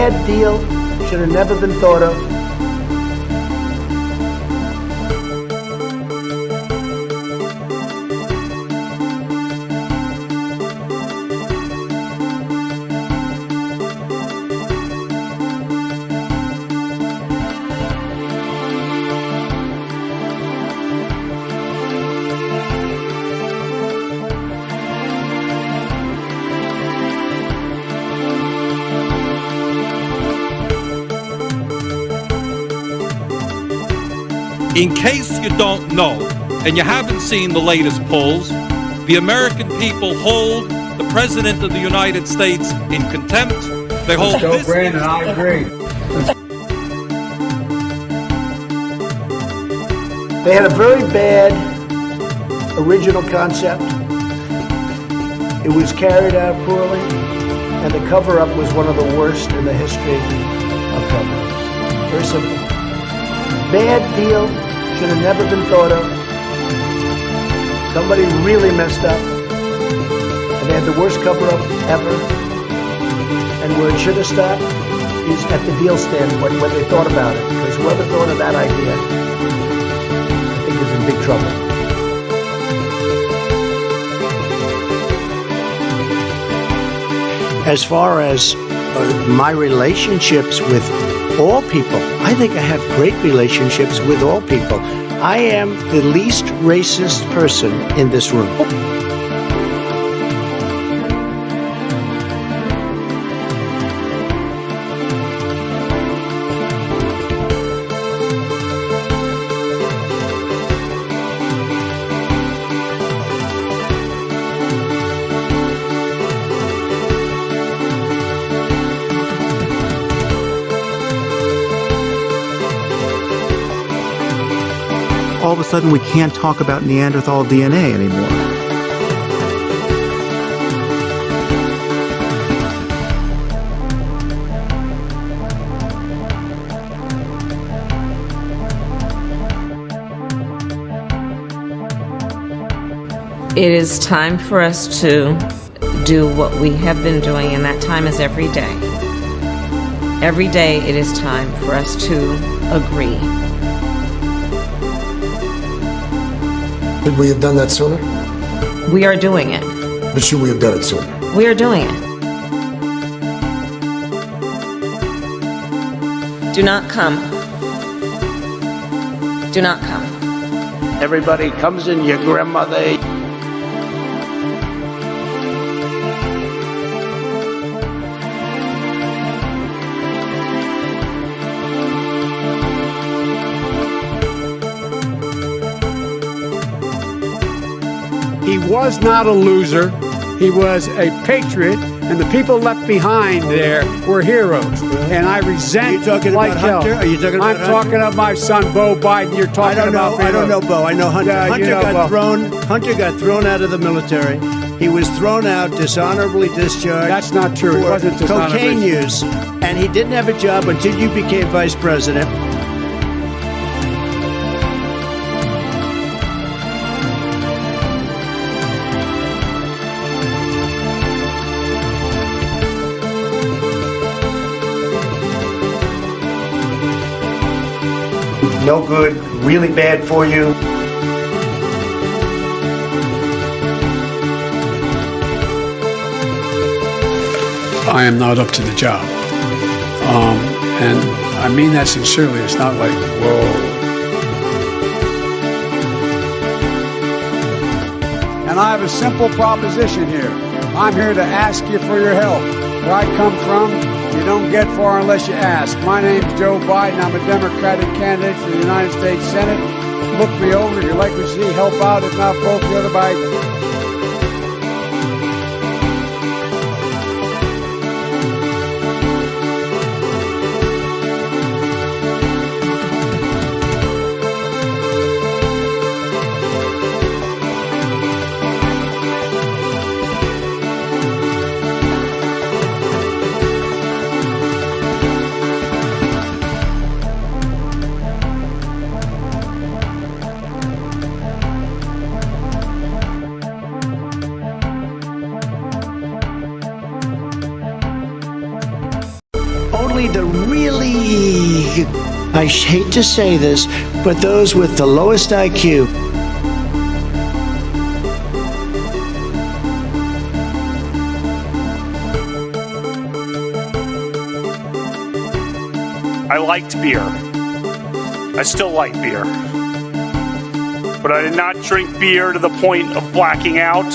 bad deal, should have never been thought of. In case you don't know, and you haven't seen the latest polls, the American people hold the President of the United States in contempt. They hold this... Brandon, I agree. They had a very bad original concept. It was carried out poorly, and the cover-up was one of the worst in the history of cover-ups. Very simple. Bad deal, should have never been thought of. Somebody really messed up, and they had the worst cover-up ever. And where it should have stopped is at the deal standpoint when they thought about it, because whoever thought of that idea, I think is in big trouble. As far as my relationships with all people, I think I have great relationships with all people. I am the least racist person in this room. All of a sudden we can't talk about Neanderthal DNA anymore. It is time for us to do what we have been doing, and that time is every day. Every day it is time for us to agree. Could we have done that sooner? We are doing it. But should we have done it sooner? We are doing it. Do not come. Do not come. Everybody comes in, your grandmother. He was not a loser. He was a patriot, and the people left behind there were heroes. And I resent. Are you talking about Hunter? Are you talking about I'm talking about my son, Bo Biden. You're talking about. I don't know, Bo. I know Hunter. Yeah, Hunter you know, got Bo. thrown. Hunter got thrown out of the military. He was thrown out, dishonorably discharged. That's not true. It For wasn't dishonorably. cocaine use, and he didn't have a job until you became vice president. No good, really bad for you. I am not up to the job. And I mean that sincerely. It's not like, whoa. And I have a simple proposition here. I'm here to ask you for your help. Where I come from, you don't get far unless you ask. My name's Joe Biden. I'm a Democratic candidate for the United States Senate. Look me over. You're likely to see help out, if not both, the other Biden. I hate to say this, but those with the lowest IQ. I liked beer. I still like beer. But I did not drink beer to the point of blacking out.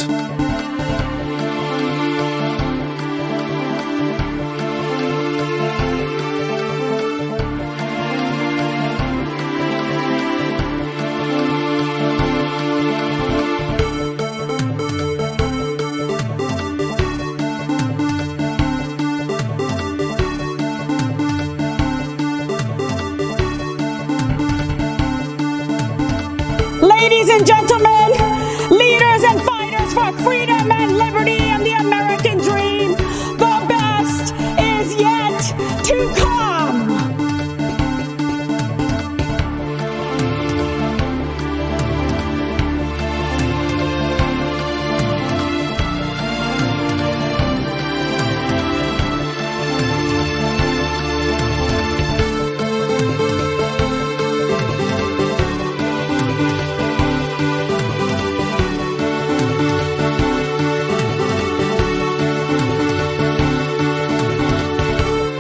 Ladies and gentlemen, leaders and fighters for freedom and liberty and the American dream, the best is yet to come.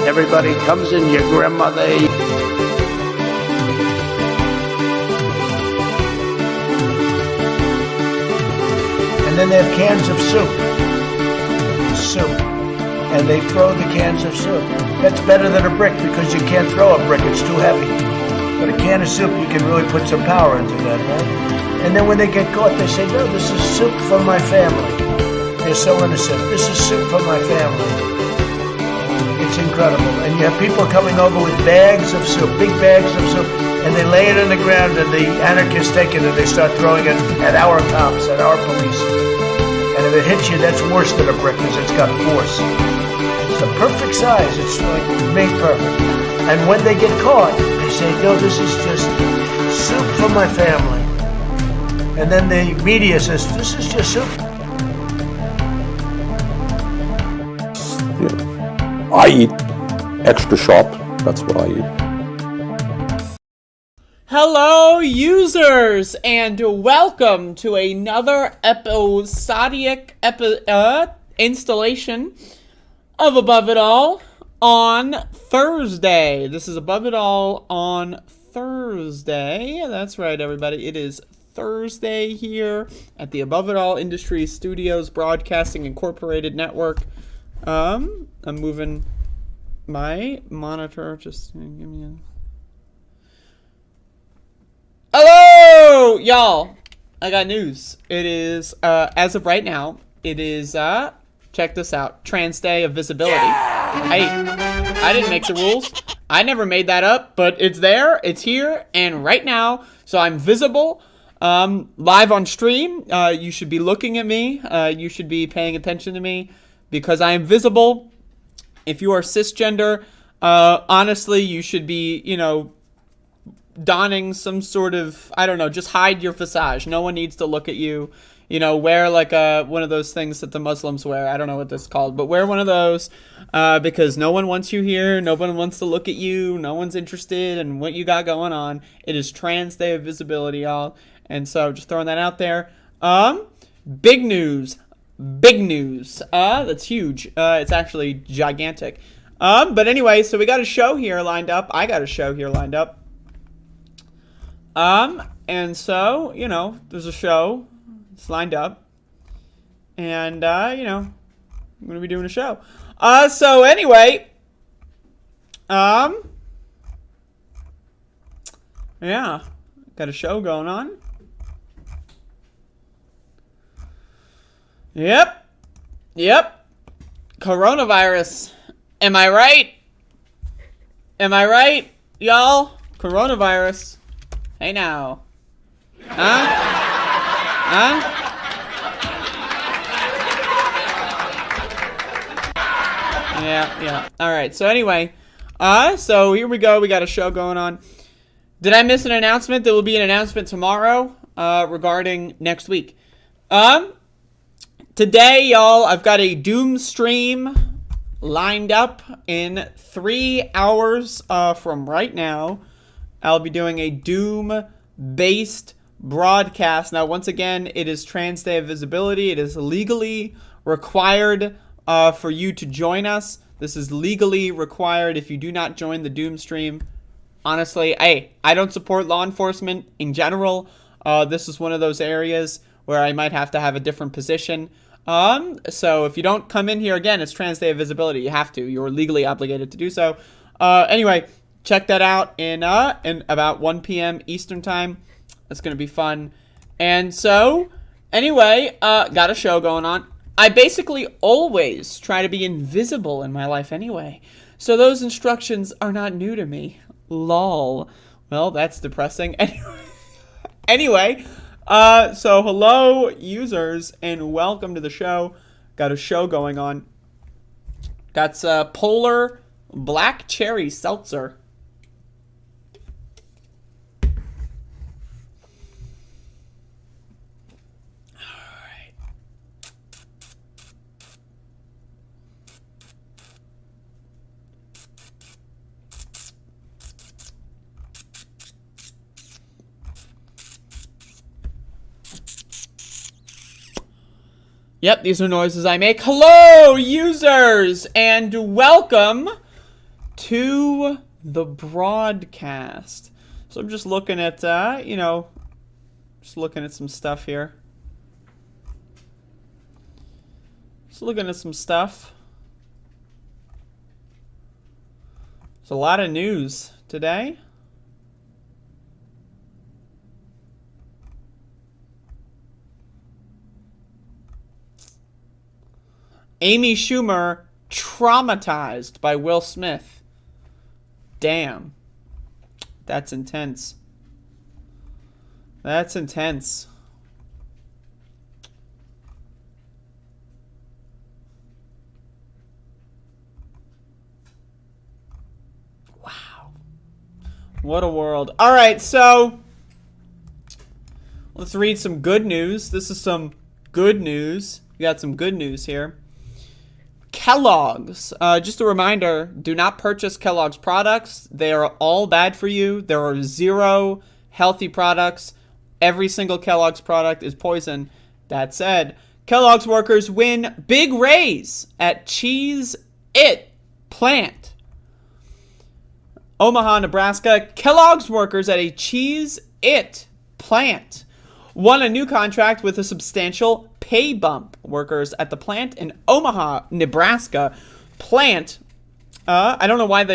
Everybody comes in, your grandmother. And then they have cans of soup. And they throw the cans of soup. That's better than a brick because you can't throw a brick, it's too heavy. But a can of soup, you can really put some power into that, right? And then when they get caught, they say, no, this is soup for my family. They're so innocent. This is soup for my family. It's incredible. And you have people coming over with bags of soup, big bags of soup, and they lay it on the ground, and the anarchists take it and they start throwing it at our cops, at our police. And if it hits you, that's worse than a brick because it's got force. It's the perfect size. It's like made perfect. And when they get caught, they say, no, this is just soup for my family. And then the media says, this is just soup. I eat extra sharp. That's what I eat. Hello, users, and welcome to another episodic installation of Above It All on Thursday. This is Above It All on Thursday. That's right, everybody. It is Thursday here at the Above It All Industries Studios Broadcasting Incorporated Network. I'm moving my monitor. Just give me a... Hello, y'all. I got news. It is, as of right now, it is, check this out. Trans Day of Visibility. Hey, I didn't make the rules. I never made that up, but it's there, it's here, and right now, so I'm visible, live on stream. You should be looking at me. You should be paying attention to me. Because I am visible. If you are cisgender, honestly, you should be, donning some sort of, I don't know, just hide your visage. No one needs to look at you. Wear like one of those things that the Muslims wear. I don't know what this is called, but wear one of those because no one wants you here. No one wants to look at you. No one's interested in what you got going on. It is Trans Day of Visibility, y'all. And so just throwing that out there. Big news. Big news. That's huge. It's actually gigantic. But anyway, so we got a show here lined up. I got a show here lined up. And so, there's a show. It's lined up. And, I'm going to be doing a show. So anyway, yeah, got a show going on. Yep. Coronavirus. Am I right? Y'all? Coronavirus. Hey now. Huh? Yeah. Alright, so anyway. So here we go. We got a show going on. Did I miss an announcement? There will be an announcement tomorrow, regarding next week. Today, y'all, I've got a Doom stream lined up in 3 hours from right now. I'll be doing a Doom-based broadcast. Now, once again, it is Trans Day of Visibility. It is legally required for you to join us. This is legally required. If you do not join the Doom stream, honestly, hey, I don't support law enforcement in general. This is one of those areas where I might have to have a different position. So if you don't come in here, again, it's Trans Day of Visibility. You have to. You're legally obligated to do so. Anyway, check that out in about 1 p.m. Eastern time. That's going to be fun. And so, anyway, got a show going on. I basically always try to be invisible in my life anyway. So those instructions are not new to me. Lol. Well, that's depressing. Anyway, so hello, users, and welcome to the show. Got a show going on. Got Polar Black Cherry Seltzer. Yep, these are noises I make. Hello, users, and welcome to the broadcast. So I'm just looking at, just looking at some stuff here. Just looking at some stuff. There's a lot of news today. Amy Schumer traumatized by Will Smith. Damn. That's intense. That's intense. Wow. What a world. All right, so let's read some good news. This is some good news. We got some good news here. Kellogg's. Just a reminder, do not purchase Kellogg's products. They are all bad for you. There are 0 healthy products. Every single Kellogg's product is poison. That said, Kellogg's workers win big raise at Cheese It plant. Omaha, Nebraska. Kellogg's workers at a Cheese It plant won a new contract with a substantial pay bump. Workers at the plant in Omaha, Nebraska. Plant. I don't know why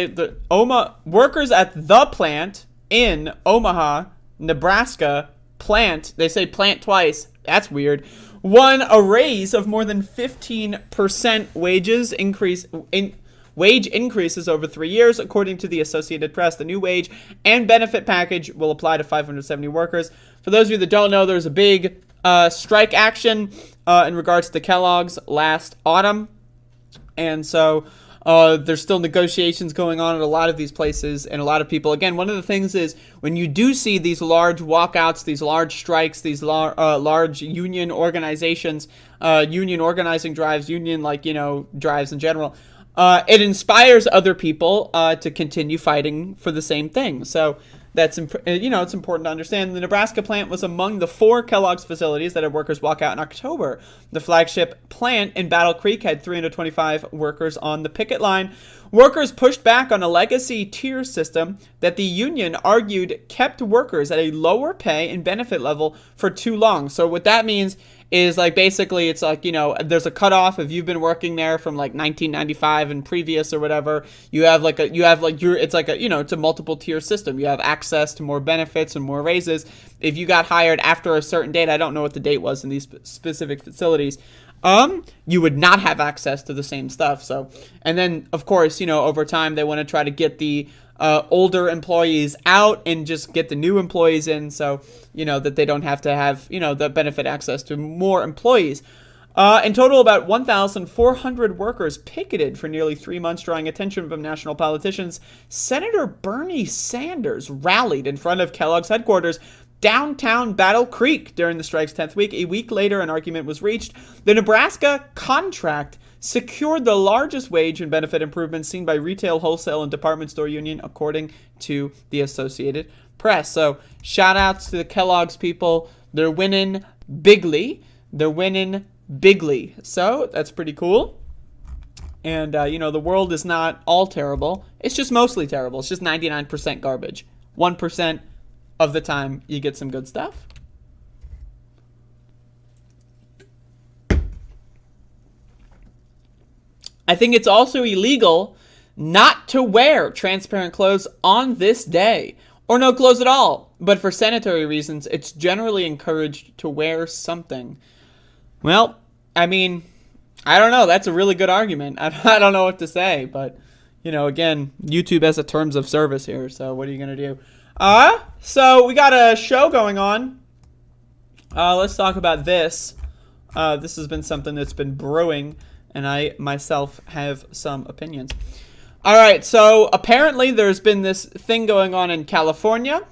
workers at the plant in Omaha, Nebraska. Plant. They say plant twice. That's weird. Won a raise of more than 15% wage increases over 3 years, according to the Associated Press. The new wage and benefit package will apply to 570 workers. For those of you that don't know, there's a big strike action in regards to Kellogg's last autumn. And so there's still negotiations going on at a lot of these places, and a lot of people. Again, one of the things is when you do see these large walkouts, these large strikes, these large union organizations, union organizing drives, drives in general, it inspires other people to continue fighting for the same thing. So that's, it's important to understand. The Nebraska plant was among the 4 Kellogg's facilities that had workers walk out in October. The flagship plant in Battle Creek had 325 workers on the picket line. Workers pushed back on a legacy tier system that the union argued kept workers at a lower pay and benefit level for too long. So what that means is, like, basically it's like, there's a cutoff. If you've been working there from like 1995 and previous or whatever, it's a multiple tier system. You have access to more benefits and more raises. If you got hired after a certain date, I don't know what the date was in these specific facilities, you would not have access to the same stuff. So, and then of course, over time they want to try to get the older employees out and just get the new employees in, so that they don't have to have the benefit access to more employees. In total, about 1,400 workers picketed for nearly 3 months, drawing attention from national politicians. Senator Bernie Sanders rallied in front of Kellogg's headquarters downtown Battle Creek during the strike's 10th week. A week later, an argument was reached. The Nebraska contract secured the largest wage and benefit improvements seen by retail, wholesale, and department store union, according to the Associated Press. So shout outs to the Kellogg's people. They're winning bigly. They're winning bigly. So that's pretty cool. And, the world is not all terrible. It's just mostly terrible. It's just 99% garbage. 1% of the time you get some good stuff. I think it's also illegal not to wear transparent clothes on this day, or no clothes at all. But for sanitary reasons, it's generally encouraged to wear something. Well, I mean, I don't know. That's a really good argument. I don't know what to say, but, again, YouTube has a terms of service here, so what are you going to do? So we got a show going on. Let's talk about this. This has been something that's been brewing, and I myself have some opinions. All right, so apparently there's been this thing going on in California.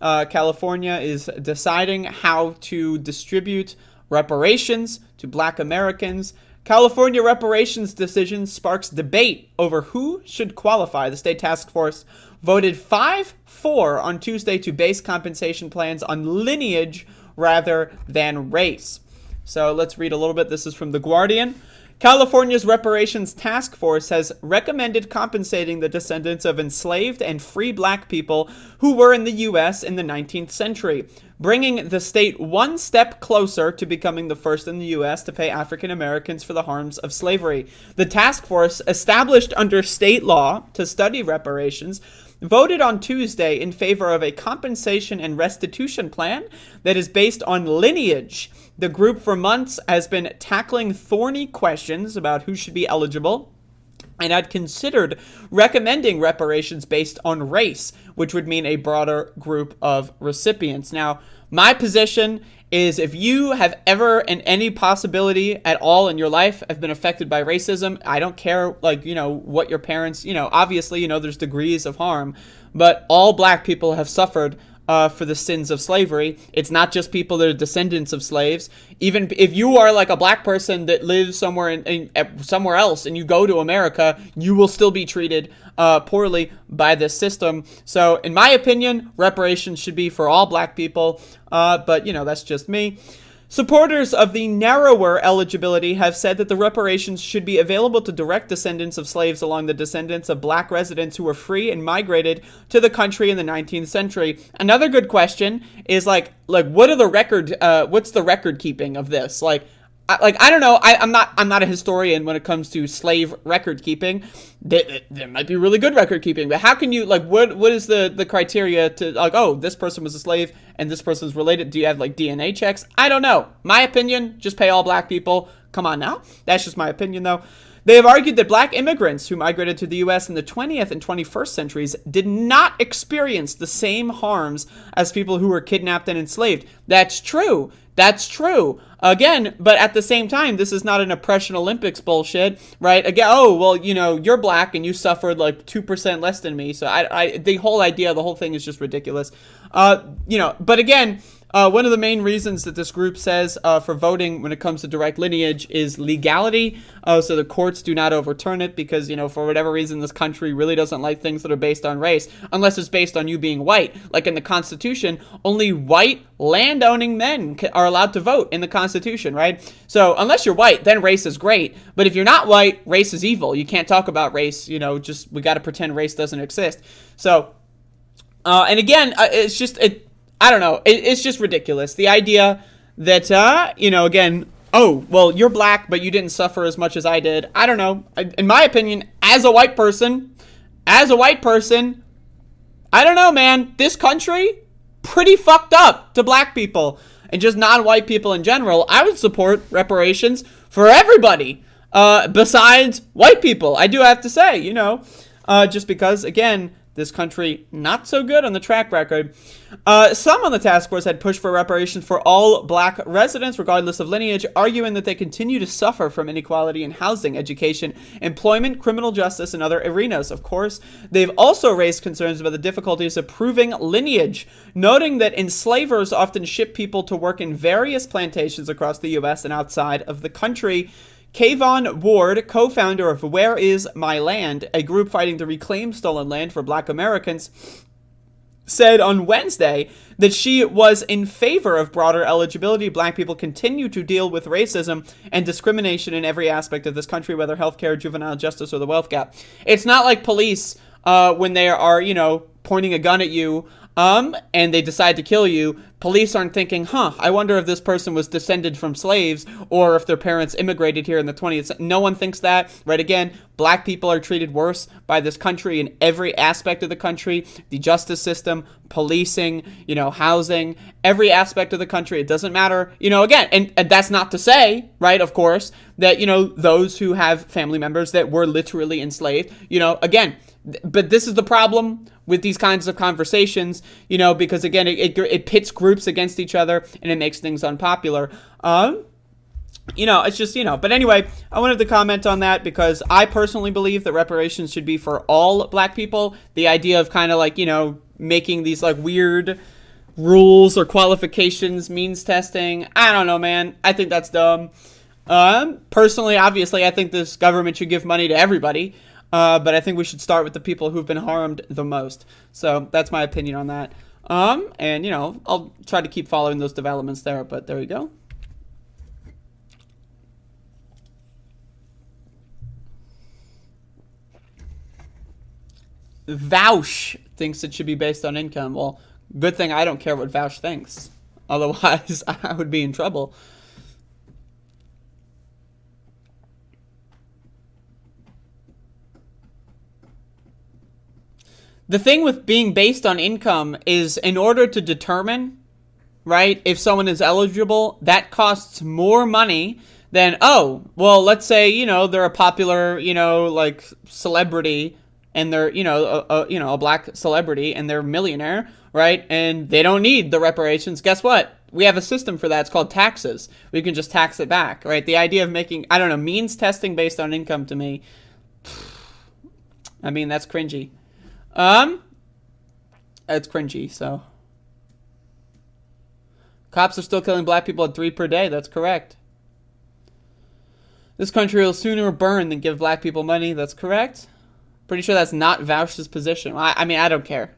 California is deciding how to distribute reparations to Black Americans. California reparations decision sparks debate over who should qualify. The state task force voted 5-4 on Tuesday to base compensation plans on lineage rather than race. So let's read a little bit. This is from The Guardian. California's reparations task force has recommended compensating the descendants of enslaved and free Black people who were in the U.S. in the 19th century, bringing the state one step closer to becoming the first in the U.S. to pay African Americans for the harms of slavery. The task force, established under state law to study reparations, voted on Tuesday in favor of a compensation and restitution plan that is based on lineage. The group for months has been tackling thorny questions about who should be eligible and had considered recommending reparations based on race, which would mean a broader group of recipients. Now, my position is if you have ever in any possibility at all in your life have been affected by racism, I don't care, what your parents, obviously, there's degrees of harm, but all Black people have suffered for the sins of slavery. It's not just people that are descendants of slaves. Even if you are like a Black person that lives somewhere somewhere else and you go to America, you will still be treated poorly by this system. So in my opinion, reparations should be for all Black people, but that's just me. Supporters of the narrower eligibility have said that the reparations should be available to direct descendants of slaves along the descendants of Black residents who were free and migrated to the country in the 19th century. Another good question is what are the what's the record keeping of this? I don't know. I'm not a historian when it comes to slave record keeping. There might be really good record keeping, but how can you what is the criteria to this person was a slave and this person's related? Do you have DNA checks? I don't know. My opinion, just pay all Black people. Come on now. That's just my opinion though. They have argued that Black immigrants who migrated to the U.S. in the 20th and 21st centuries did not experience the same harms as people who were kidnapped and enslaved. That's true. That's true. Again, but at the same time, this is not an oppression Olympics bullshit, right? Again, you're Black and you suffered 2% less than me. So the whole idea, the whole thing is just ridiculous. But again, one of the main reasons that this group says for voting when it comes to direct lineage is legality. So the courts do not overturn it because, for whatever reason, this country really doesn't like things that are based on race, unless it's based on you being white. Like in the Constitution, only white landowning men are allowed to vote in the Constitution, right? So unless you're white, then race is great. But if you're not white, race is evil. You can't talk about race, we got to pretend race doesn't exist. So, and again, it's just, I don't know. It's just ridiculous. The idea that, again, you're Black, but you didn't suffer as much as I did. I don't know. In my opinion, as a white person, I don't know, man. This country, pretty fucked up to Black people and just non-white people in general. I would support reparations for everybody besides white people. I do have to say, just because, again, this country not so good on the track record. Some on the task force had pushed for reparations for all Black residents, regardless of lineage, arguing that they continue to suffer from inequality in housing, education, employment, criminal justice, and other arenas. Of course, they've also raised concerns about the difficulties of proving lineage, noting that enslavers often ship people to work in various plantations across the U.S. and outside of the country. Kayvon Ward, co-founder of Where Is My Land, a group fighting to reclaim stolen land for Black Americans, said on Wednesday that she was in favor of broader eligibility. Black people continue to deal with racism and discrimination in every aspect of this country, whether healthcare, juvenile justice, or the wealth gap. It's not like police, when they are, pointing a gun at you, and they decide to kill you. Police aren't thinking, I wonder if this person was descended from slaves or if their parents immigrated here in the 20th century. No one thinks that, right? Again, black people are treated worse by this country in every aspect of the country. The justice system, policing, housing, every aspect of the country. It doesn't matter, again, and that's not to say, right, of course, that, those who have family members that were literally enslaved, again, but this is the problem with these kinds of conversations, because again, it pits groups against each other and it makes things unpopular. It's just, but anyway, I wanted to comment on that because I personally believe that reparations should be for all black people. The idea of kind of like, making these like weird rules or qualifications, means testing. I don't know, man. I think that's dumb. Personally, obviously, I think this government should give money to everybody. But I think we should start with the people who've been harmed the most. So that's my opinion on that. And, I'll try to keep following those developments there, but there we go. Vouch thinks it should be based on income. Well, good thing I don't care what Vouch thinks. Otherwise, I would be in trouble. The thing with being based on income is in order to determine, right, if someone is eligible, that costs more money than, let's say, they're a popular, like celebrity and they're, a black celebrity and they're a millionaire, right? And they don't need the reparations. Guess what? We have a system for that. It's called taxes. We can just tax it back, right? The idea of making, means testing based on income to me, that's cringy. It's cringy, so. Cops are still killing black people at 3 per day. That's correct. This country will sooner burn than give black people money. That's correct. Pretty sure that's not Vouch's position. I don't care.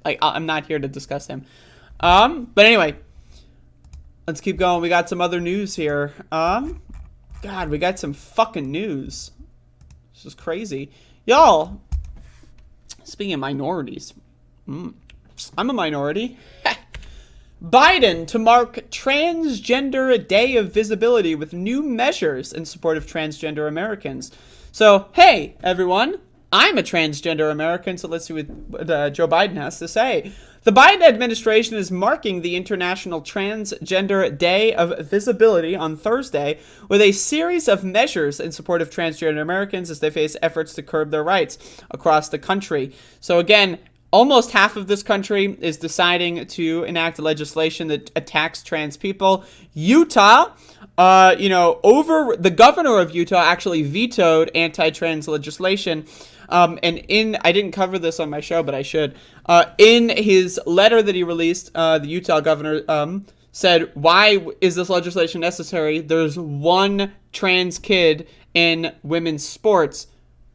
I'm not here to discuss him. But anyway, let's keep going. We got some other news here. God, we got some fucking news. This is crazy. Y'all, speaking of minorities, I'm a minority. Biden to mark Transgender Day of Visibility with new measures in support of transgender Americans. So, hey, everyone, I'm a transgender American, so let's see what Joe Biden has to say. The Biden administration is marking the International Transgender Day of Visibility on Thursday with a series of measures in support of transgender Americans as they face efforts to curb their rights across the country. So again, almost half of this country is deciding to enact legislation that attacks trans people. Utah, the governor of Utah actually vetoed anti-trans legislation. I didn't cover this on my show, but I should. In his letter that he released, the Utah governor said, why is this legislation necessary? There's one trans kid in women's sports.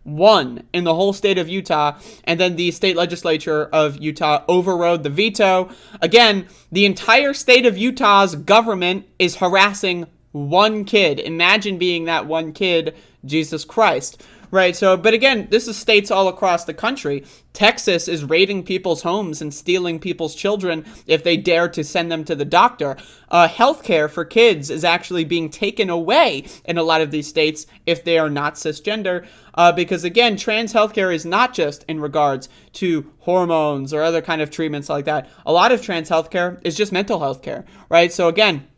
One in the whole state of Utah, and then the state legislature of Utah overrode the veto. Again, the entire state of Utah's government is harassing one kid. Imagine being that one kid, Jesus Christ. Right, so, but again, this is states all across the country. Texas is raiding people's homes and stealing people's children if they dare to send them to the doctor. Healthcare for kids is actually being taken away in a lot of these states if they are not cisgender. Because again, trans healthcare is not just in regards to hormones or other kind of treatments like that. A lot of trans healthcare is just mental healthcare, right? So again,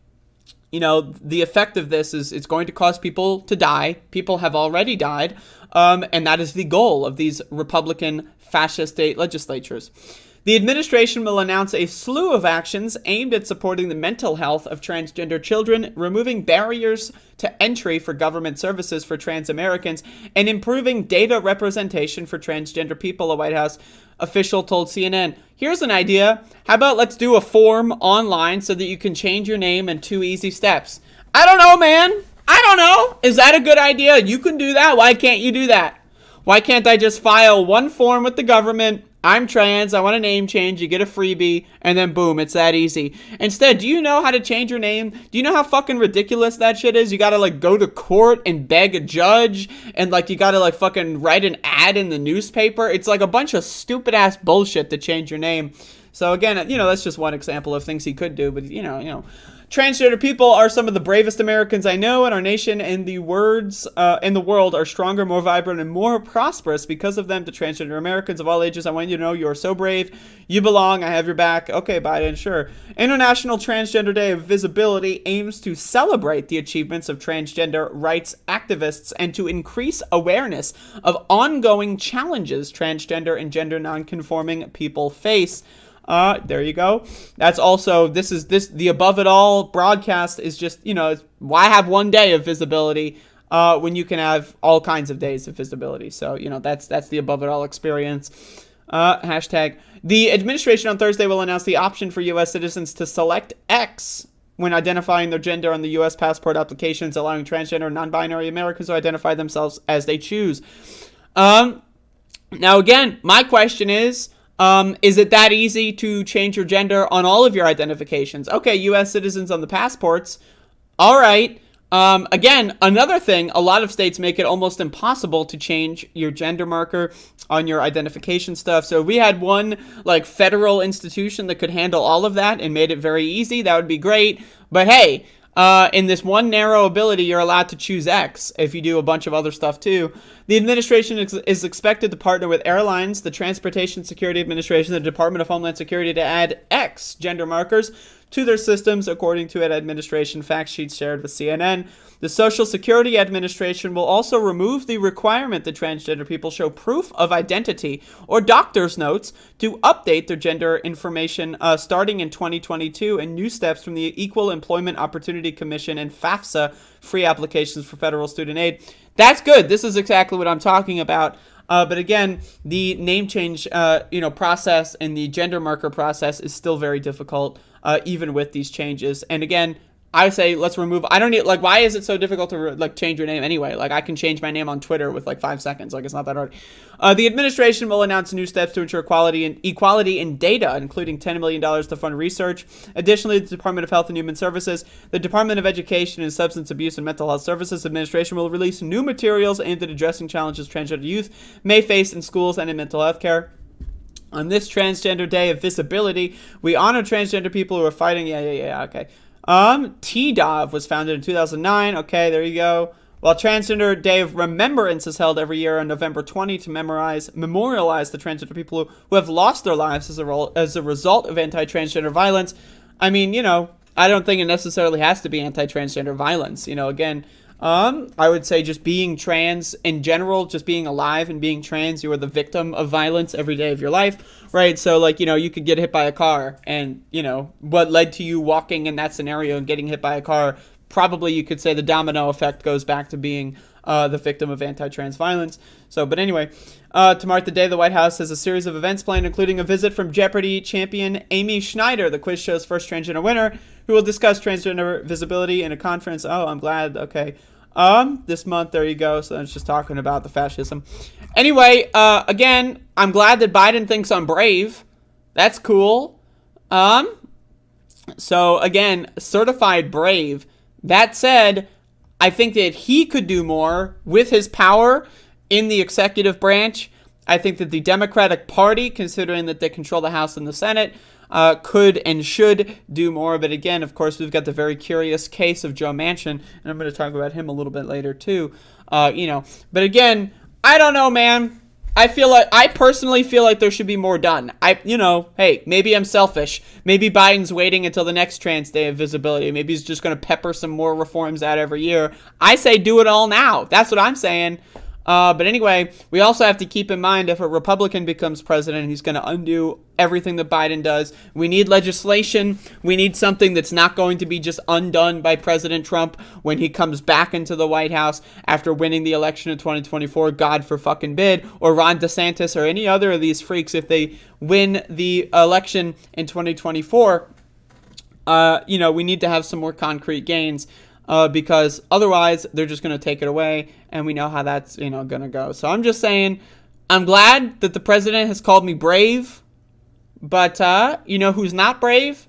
the effect of this is it's going to cause people to die. People have already died. And that is the goal of these Republican fascist state legislatures. The administration will announce a slew of actions aimed at supporting the mental health of transgender children, removing barriers to entry for government services for trans Americans, and improving data representation for transgender people, a White House official told CNN. Here's an idea. How about let's do a form online so that you can change your name in 2 easy steps? I don't know, man. I don't know. Is that a good idea? You can do that. Why can't you do that? Why can't I just file one form with the government? I'm trans, I want a name change, you get a freebie, and then boom, it's that easy. Instead, do you know how to change your name? Do you know how fucking ridiculous that shit is? You gotta, like, go to court and beg a judge, and, like, you gotta, like, fucking write an ad in the newspaper. It's, like, a bunch of stupid-ass bullshit to change your name. So, again, you know, that's just one example of things he could do, but, you know. Transgender people are some of the bravest Americans I know, and our nation and the world are stronger, more vibrant, and more prosperous because of them. To transgender Americans of all ages, I want you to know you are so brave. You belong. I have your back. Okay, Biden, sure. International Transgender Day of Visibility aims to celebrate the achievements of transgender rights activists and to increase awareness of ongoing challenges transgender and gender nonconforming people face. There you go. That's also, the Above It All broadcast is just, you know, why have one day of visibility, when you can have all kinds of days of visibility? So, you know, that's the Above It All experience. Hashtag. The administration on Thursday will announce the option for U.S. citizens to select X when identifying their gender on the U.S. passport applications, allowing transgender and non-binary Americans to identify themselves as they choose. Now, again, my question is it that easy to change your gender on all of your identifications? Okay, U.S. citizens on the passports. All right. Again, another thing, a lot of states make it almost impossible to change your gender marker on your identification stuff. So if we had one, like, federal institution that could handle all of that and made it very easy, that would be great. But hey, in this one narrow ability, you're allowed to choose X if you do a bunch of other stuff too. The administration is expected to partner with airlines, the Transportation Security Administration, the Department of Homeland Security to add X gender markers to their systems, according to an administration fact sheet shared with CNN. The Social Security Administration will also remove the requirement that transgender people show proof of identity or doctor's notes to update their gender information starting in 2022, and new steps from the Equal Employment Opportunity Commission and FAFSA, free applications for federal student aid. That's good. This is exactly what I'm talking about. But again, the name change, process and the gender marker process is still very difficult, even with these changes. And again, I say let's remove. I don't need, like, why is it so difficult to change your name anyway? Like, I can change my name on Twitter with 5 seconds. Like, it's not that hard. The administration will announce new steps to ensure equality in data, including $10 million to fund research. Additionally, the Department of Health and Human Services, the Department of Education and Substance Abuse and Mental Health Services Administration will release new materials aimed at addressing challenges transgender youth may face in schools and in mental health care. On this Transgender Day of Visibility, we honor transgender people who are fighting. Okay. TDOV was founded in 2009. Okay, there you go. While Transgender Day of Remembrance is held every year on November 20 to memorialize the transgender people who have lost their lives as a result of anti-transgender violence. I mean, I don't think it necessarily has to be anti-transgender violence. Again, I would say just being trans in general, just being alive and being trans, you are the victim of violence every day of your life, right? So, you could get hit by a car, and, what led to you walking in that scenario and getting hit by a car, probably you could say the domino effect goes back to being the victim of anti-trans violence. So, but anyway, to mark the day, the White House has a series of events planned, including a visit from Jeopardy champion Amy Schneider, the quiz show's first transgender winner, who will discuss transgender visibility in a conference. Oh, I'm glad. Okay. This month, there you go. So it's just talking about the fascism. Anyway, again, I'm glad that Biden thinks I'm brave. That's cool. So again, certified brave. That said, I think that he could do more with his power in the executive branch. I think that the Democratic Party, considering that they control the House and the Senate, could and should do more. But again, of course, we've got the very curious case of Joe Manchin, and I'm going to talk about him a little bit later too. But again, I don't know, man. I personally feel like there should be more done. Hey, maybe I'm selfish. Maybe Biden's waiting until the next Trans Day of Visibility. Maybe he's just going to pepper some more reforms out every year. I say do it all now. That's what I'm saying. But anyway, we also have to keep in mind, if a Republican becomes president, he's going to undo everything that Biden does. We need legislation. We need something that's not going to be just undone by President Trump when he comes back into the White House after winning the election in 2024, God for fucking bid, or Ron DeSantis or any other of these freaks, if they win the election in 2024. We need to have some more concrete gains. because otherwise they're just going to take it away, and we know how that's, going to go. So I'm just saying, I'm glad that the president has called me brave, but who's not brave?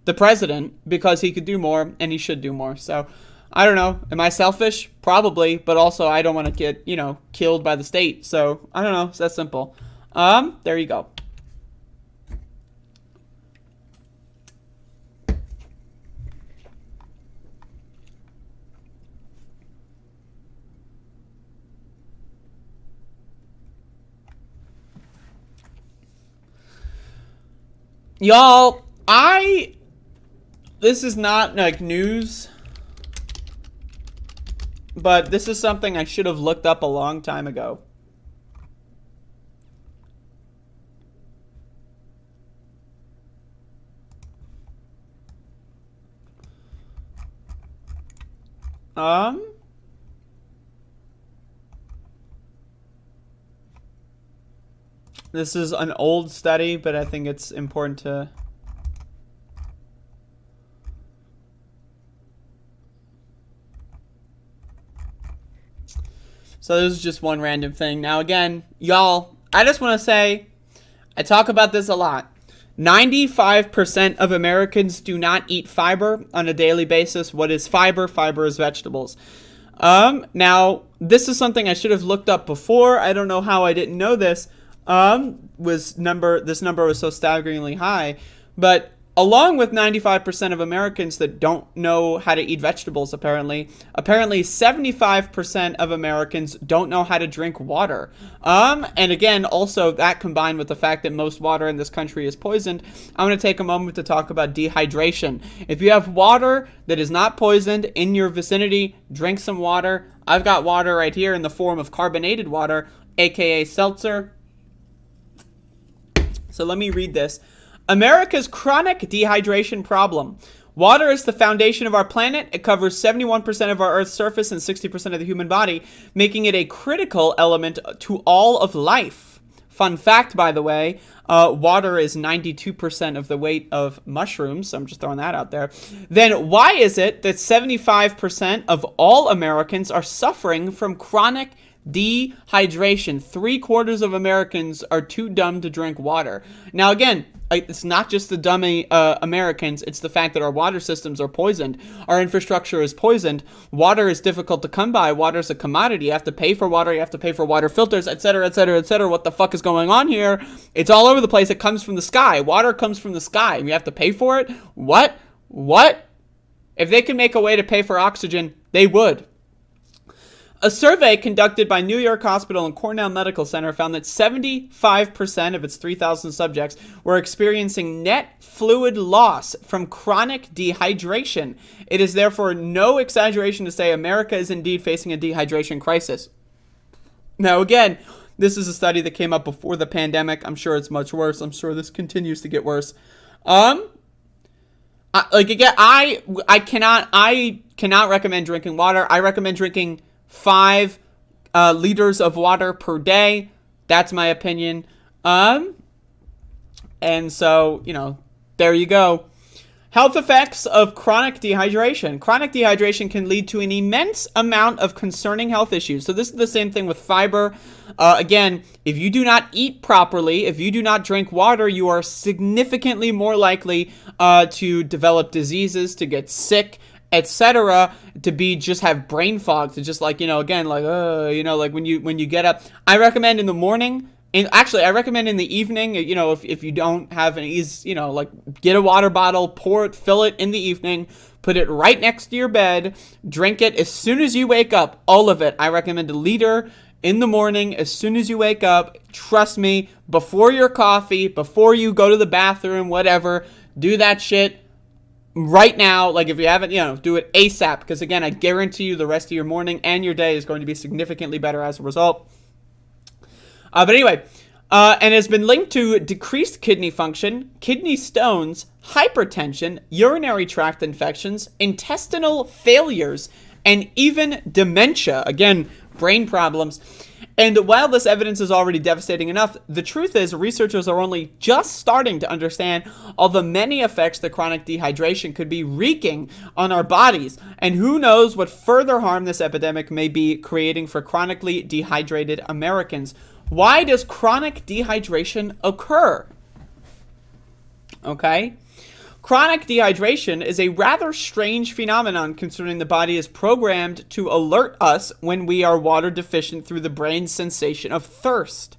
The president, because he could do more, and he should do more. So I don't know. Am I selfish? Probably, but also I don't want to get, killed by the state. So I don't know. It's that simple. There you go. Y'all, this is not like news, but this is something I should have looked up a long time ago. This is an old study, but I think it's important to... So this is just one random thing. Now again, y'all, I just want to say, I talk about this a lot. 95% of Americans do not eat fiber on a daily basis. What is fiber? Fiber is vegetables. Now, this is something I should have looked up before. I don't know how I didn't know this. This number was so staggeringly high, but along with 95% of Americans that don't know how to eat vegetables, apparently 75% of Americans don't know how to drink water. And again, also that combined with the fact that most water in this country is poisoned, I'm going to take a moment to talk about dehydration. If you have water that is not poisoned in your vicinity, drink some water. I've got water right here in the form of carbonated water, aka seltzer. So let me read this. America's chronic dehydration problem. Water is the foundation of our planet. It covers 71% of our Earth's surface and 60% of the human body, making it a critical element to all of life. Fun fact, by the way, water is 92% of the weight of mushrooms, so I'm just throwing that out there. Then why is it that 75% of all Americans are suffering from chronic dehydration? 3/4 of Americans are too dumb to drink water. Now again, it's not just the dummy Americans, it's the fact that our water systems are poisoned. Our infrastructure is poisoned. Water is difficult to come by. Water is a commodity. You have to pay for water. You have to pay for water filters, etc., etc., etc. What the fuck is going on here? It's all over the place. It comes from the sky. Water comes from the sky, and we have to pay for it? What? If they can make a way to pay for oxygen, they would. A survey conducted by New York Hospital and Cornell Medical Center found that 75% of its 3,000 subjects were experiencing net fluid loss from chronic dehydration. It is therefore no exaggeration to say America is indeed facing a dehydration crisis. Now again, this is a study that came up before the pandemic. I'm sure it's much worse. I'm sure this continues to get worse. I cannot recommend drinking water. I recommend drinking 5 liters of water per day. That's my opinion. And so, there you go. Health effects of chronic dehydration. Chronic dehydration can lead to an immense amount of concerning health issues. So this is the same thing with fiber. Again, if you do not eat properly, if you do not drink water, you are significantly more likely to develop diseases, to get sick, etc., to just have brain fog, to just like when you get up. I recommend in the morning, and actually I recommend in the evening, if you don't have an get a water bottle, pour it, fill it in the evening, put it right next to your bed, drink it as soon as you wake up, all of it. I recommend a liter in the morning as soon as you wake up. Trust me, before your coffee, before you go to the bathroom, whatever, do that shit right now. Like if you haven't, do it ASAP, because again, I guarantee you the rest of your morning and your day is going to be significantly better as a result. But anyway, and has been linked to decreased kidney function, kidney stones, hypertension, urinary tract infections, intestinal failures, and even dementia. Again, brain problems. And while this evidence is already devastating enough, the truth is researchers are only just starting to understand all the many effects that chronic dehydration could be wreaking on our bodies. And who knows what further harm this epidemic may be creating for chronically dehydrated Americans. Why does chronic dehydration occur? Okay. Chronic dehydration is a rather strange phenomenon considering the body is programmed to alert us when we are water deficient through the brain's sensation of thirst.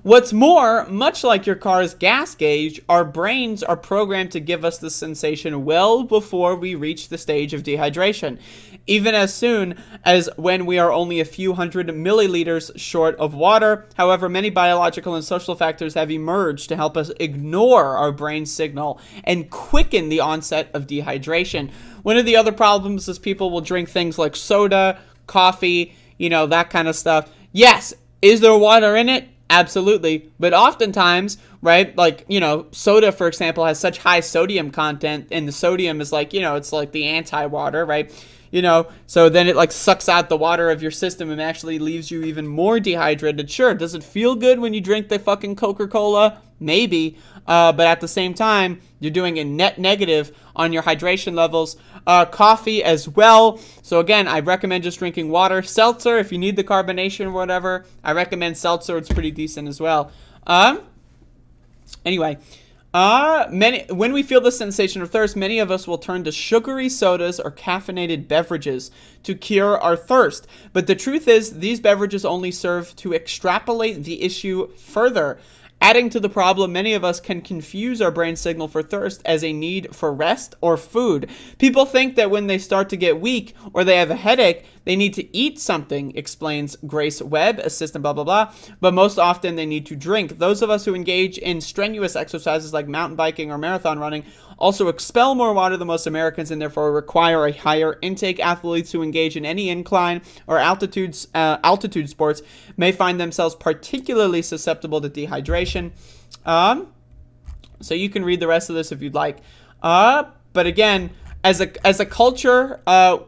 What's more, much like your car's gas gauge, our brains are programmed to give us the sensation well before we reach the stage of dehydration, even as soon as when we are only a few hundred milliliters short of water. However, many biological and social factors have emerged to help us ignore our brain's signal and quicken the onset of dehydration. One of the other problems is people will drink things like soda, coffee, that kind of stuff. Yes, is there water in it? Absolutely. But oftentimes, right, soda, for example, has such high sodium content, and the sodium is it's like the anti-water, right? So then it sucks out the water of your system and actually leaves you even more dehydrated. Sure, does it feel good when you drink the fucking Coca-Cola? Maybe. But at the same time, you're doing a net negative on your hydration levels. Coffee as well. So again, I recommend just drinking water. Seltzer, if you need the carbonation or whatever, I recommend seltzer. It's pretty decent as well. Anyway, when we feel the sensation of thirst, many of us will turn to sugary sodas or caffeinated beverages to cure our thirst. But the truth is, these beverages only serve to extrapolate the issue further. Adding to the problem, many of us can confuse our brain signal for thirst as a need for rest or food. People think that when they start to get weak or they have a headache, they need to eat something, explains Grace Webb, assistant blah, blah, blah. But most often they need to drink. Those of us who engage in strenuous exercises like mountain biking or marathon running also expel more water than most Americans and therefore require a higher intake. Athletes who engage in any incline or altitude sports may find themselves particularly susceptible to dehydration. So you can read the rest of this if you'd like. But again, as a culture,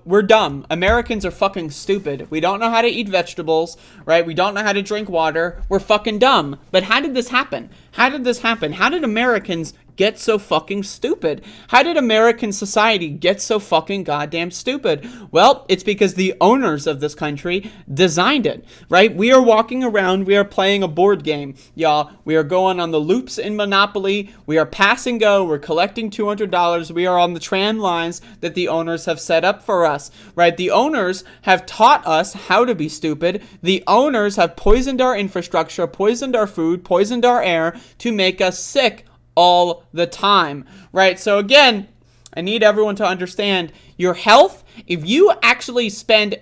we're dumb. Americans are fucking stupid. We don't know how to eat vegetables, right? We don't know how to drink water. We're fucking dumb. But how did this happen? How did Americans get so fucking stupid? How did American society get so fucking goddamn stupid? Well, it's because the owners of this country designed it, right? We are walking around, we are playing a board game, y'all. We are going on the loops in Monopoly, we are pass and go, we're collecting $200, we are on the Tran lines that the owners have set up for us, right? The owners have taught us how to be stupid. The owners have poisoned our infrastructure, poisoned our food, poisoned our air to make us sick all the time, right? So again, I need everyone to understand your health. If you actually spend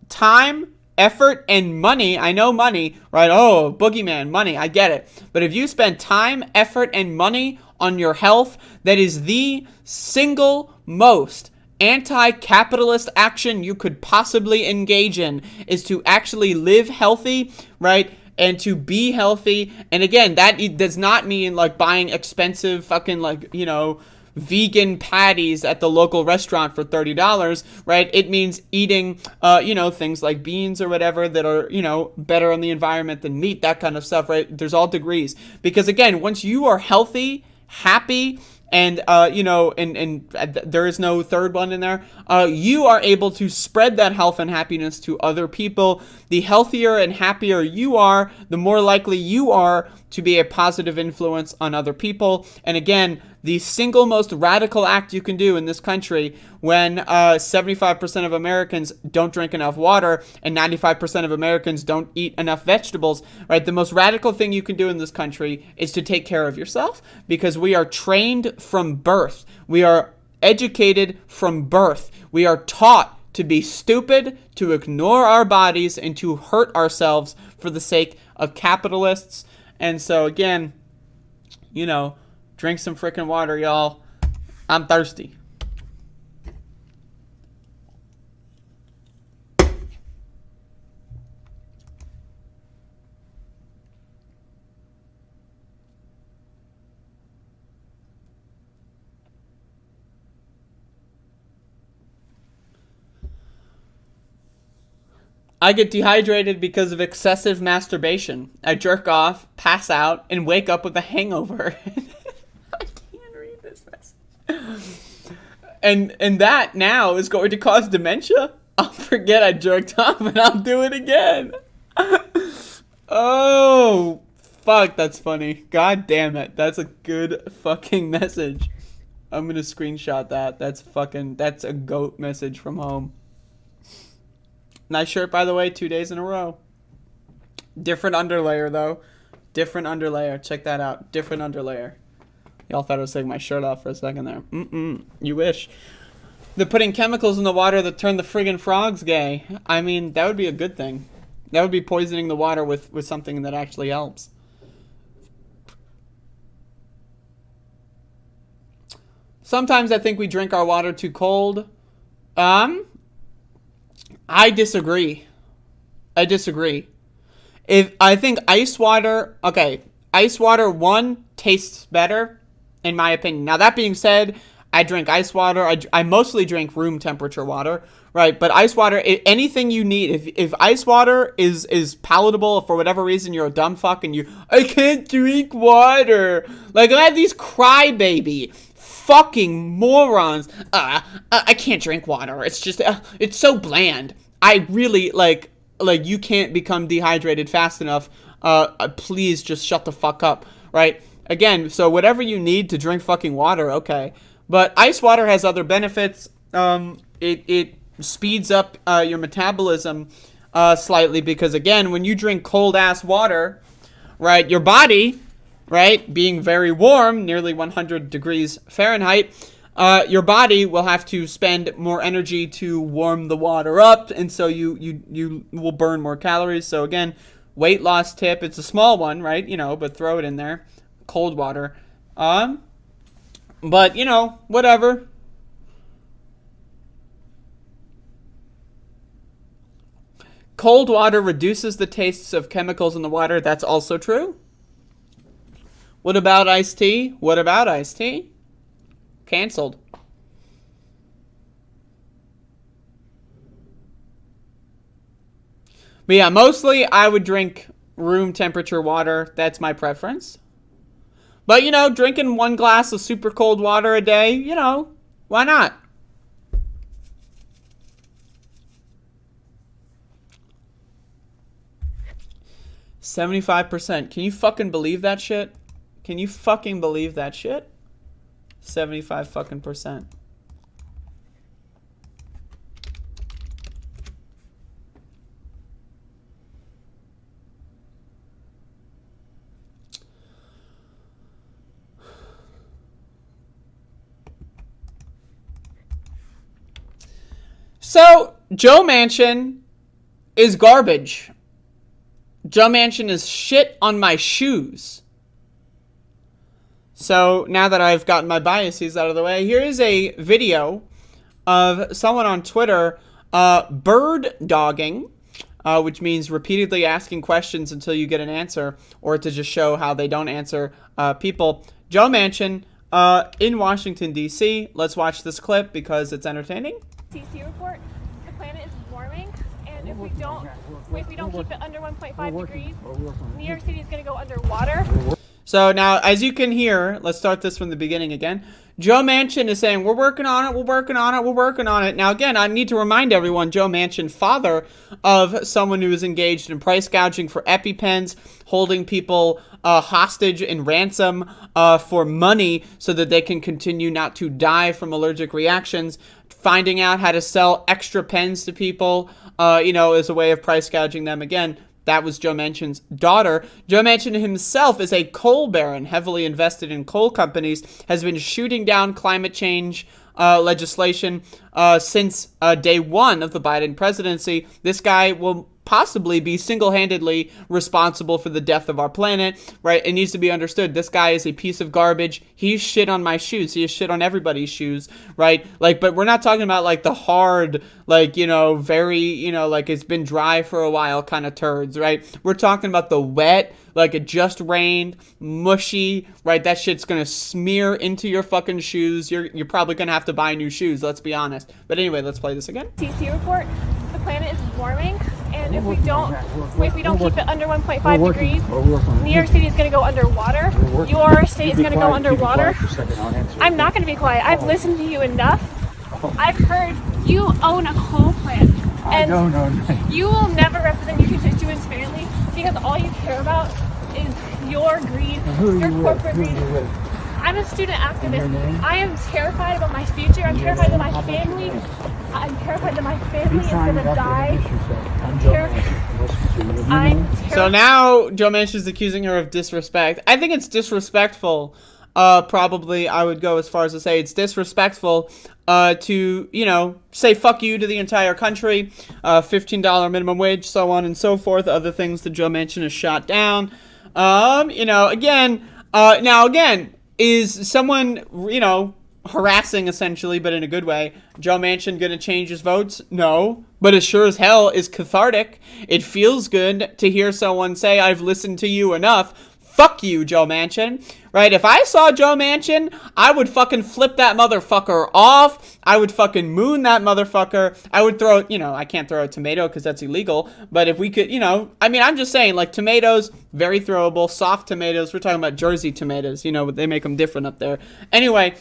time, effort, and money, I know money, right? Oh, boogeyman, money, I get it. But if you spend time, effort, and money on your health, that is the single most anti-capitalist action you could possibly engage in, is to actually live healthy, right? And to be healthy. And again, that does not mean buying expensive fucking vegan patties at the local restaurant for $30, right? It means eating, things like beans or whatever that are, better on the environment than meat, that kind of stuff, right? There's all degrees. Because again, once you are healthy, happy, and there is no third one in there, you are able to spread that health and happiness to other people. The healthier and happier you are, the more likely you are to be a positive influence on other people. And again, the single most radical act you can do in this country when 75% of Americans don't drink enough water and 95% of Americans don't eat enough vegetables, right? The most radical thing you can do in this country is to take care of yourself, because we are trained from birth. We are educated from birth. We are taught to be stupid, to ignore our bodies, and to hurt ourselves for the sake of capitalists. And so again, drink some freaking water, y'all. I'm thirsty. I get dehydrated because of excessive masturbation. I jerk off, pass out, and wake up with a hangover. I can't read this message. And that now is going to cause dementia? I'll forget I jerked off and I'll do it again. Oh, fuck, that's funny. God damn it. That's a good fucking message. I'm gonna screenshot that. That's a goat message from home. Nice shirt, by the way, 2 days in a row. Different underlayer, though. Different underlayer. Check that out. Different underlayer. Y'all thought I was taking my shirt off for a second there. You wish. They're putting chemicals in the water that turn the friggin' frogs gay. I mean, that would be a good thing. That would be poisoning the water with something that actually helps. Sometimes I think we drink our water too cold. I disagree. I think ice water, ice water, one, tastes better, in my opinion. Now, that being said, I drink ice water. I mostly drink room temperature water, right? But ice water, anything you need, if ice water is palatable, for whatever reason you're a dumb fuck and I can't drink water. Like, I have these crybaby fucking morons. I can't drink water. It's just, it's so bland. I really, like you can't become dehydrated fast enough. Please just shut the fuck up, right? Again, so whatever you need to drink fucking water, okay. But ice water has other benefits. It speeds up your metabolism slightly because, again, when you drink cold-ass water, right, your body, right, being very warm, nearly 100 degrees Fahrenheit, your body will have to spend more energy to warm the water up, and so you will burn more calories. So, again, weight loss tip. It's a small one, right, but throw it in there. Cold water. But, whatever. Cold water reduces the tastes of chemicals in the water. That's also true. What about iced tea? Canceled. But yeah, mostly I would drink room temperature water. That's my preference. But, drinking 1 glass of super cold water a day, why not? %. Can you fucking believe that shit? 75 fucking %. So, Joe Manchin is garbage. Joe Manchin is shit on my shoes. So, now that I've gotten my biases out of the way, here is a video of someone on Twitter bird dogging, which means repeatedly asking questions until you get an answer, or to just show how they don't answer people. Joe Manchin in Washington, D.C. Let's watch this clip because it's entertaining. CC report, the planet is warming, and if we don't keep it under 1.5 degrees, New York City is going to go underwater. So now, as you can hear, let's start this from the beginning again. Joe Manchin is saying, we're working on it. Now, again, I need to remind everyone, Joe Manchin, father of someone who is engaged in price gouging for EpiPens, holding people hostage and ransom for money so that they can continue not to die from allergic reactions, finding out how to sell extra pens to people, as a way of price gouging them. Again, that was Joe Manchin's daughter. Joe Manchin himself is a coal baron, heavily invested in coal companies, has been shooting down climate change legislation since day one of the Biden presidency. This guy will possibly be single-handedly responsible for the death of our planet, right? It needs to be understood. This guy is a piece of garbage. He's shit on my shoes. He is shit on everybody's shoes, right? But we're not talking about the hard, very, it's been dry for a while kind of turds, right? We're talking about the wet, it just rained, mushy, right? That shit's gonna smear into your fucking shoes. You're probably gonna have to buy new shoes, let's be honest. But anyway, let's play this again. CC report, the planet is warming, and and if we don't keep it under 1.5 degrees, New York City is going to go underwater. Your state is going to go underwater. I'm not going to be quiet. I've listened to you enough. I've heard you own a coal plant, and you will never represent your constituents fairly because all you care about is your greed, your corporate greed. I'm a student activist. I am terrified about my future. I'm terrified that my family. I'm terrified that my family is gonna die. I'm terrified. So now Joe Manchin's accusing her of disrespect. I think it's disrespectful. Probably I would go as far as to say it's disrespectful to, you know, say fuck you to the entire country, $15 minimum wage, so on and so forth, other things that Joe Manchin has shot down. You know, again, is someone, you know, harassing essentially, but in a good way, Joe Manchin gonna change his votes? No. But it sure as hell is cathartic. It feels good to hear someone say, I've listened to you enough. Fuck you, Joe Manchin. Right? If I saw Joe Manchin, I would fucking flip that motherfucker off. I would fucking moon that motherfucker. I would throw, you know, I can't throw a tomato because that's illegal. But if we could, you know, I mean, I'm just saying, like, tomatoes, very throwable. Soft tomatoes, we're talking about Jersey tomatoes. You know, they make them different up there. Anyway,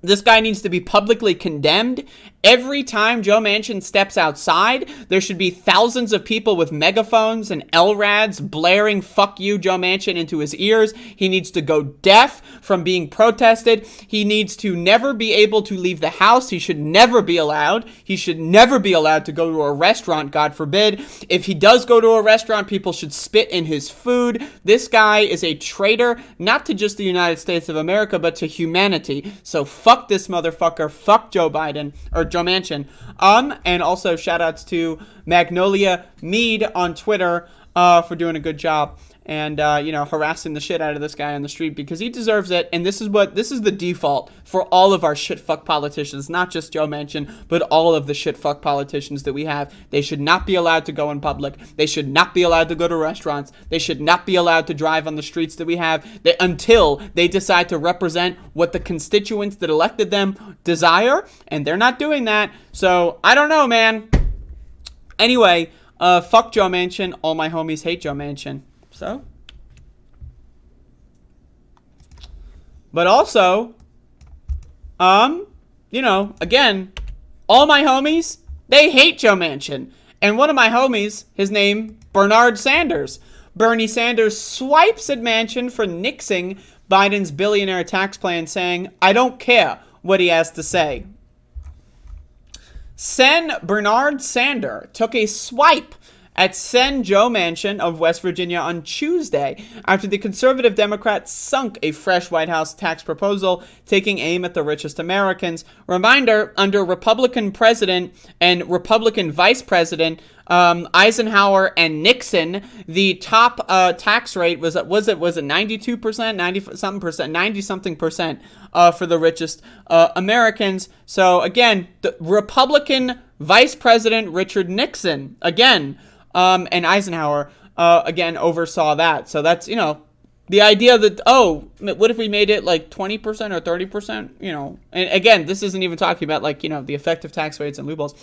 this guy needs to be publicly condemned. Every time Joe Manchin steps outside, there should be thousands of people with megaphones and LRADs blaring "fuck you, Joe Manchin" into his ears. He needs to go deaf from being protested. He needs to never be able to leave the house. He should never be allowed. He should never be allowed to go to a restaurant, God forbid. If he does go to a restaurant, people should spit in his food. This guy is a traitor, not to just the United States of America, but to humanity. So fuck this motherfucker. Fuck Joe Biden, or Joe Manchin. And also shout outs to Magnolia Mead on Twitter for doing a good job and you know, harassing the shit out of this guy on the street because he deserves it. And this is the default for all of our shit fuck politicians, not just Joe Manchin, but all of the shit fuck politicians that we have. They should not be allowed to go in public. They should not be allowed to go to restaurants. They should not be allowed to drive on the streets that we have until they decide to represent what the constituents that elected them desire, and they're not doing that. So I don't know, man. Anyway, fuck Joe Manchin. All my homies hate Joe Manchin. So, but also, you know, again, all my homies, they hate Joe Manchin. And one of my homies, his name, Bernard Sanders. Bernie Sanders swipes at Manchin for nixing Biden's billionaire tax plan, saying, I don't care what he has to say. Sen Bernard Sanders took a swipe at Sen Joe Manchin of West Virginia on Tuesday after the conservative Democrats sunk a fresh White House tax proposal taking aim at the richest Americans. Reminder, under Republican president and Republican vice president Eisenhower and Nixon, the top tax rate was it 92%, 90 something percent for the richest Americans. So again, the Republican vice president Richard Nixon again. And Eisenhower, again, oversaw that. So that's, you know, the idea that, oh, what if we made it like 20% or 30%, you know? And again, this isn't even talking about, like, you know, the effective tax rates and loopholes.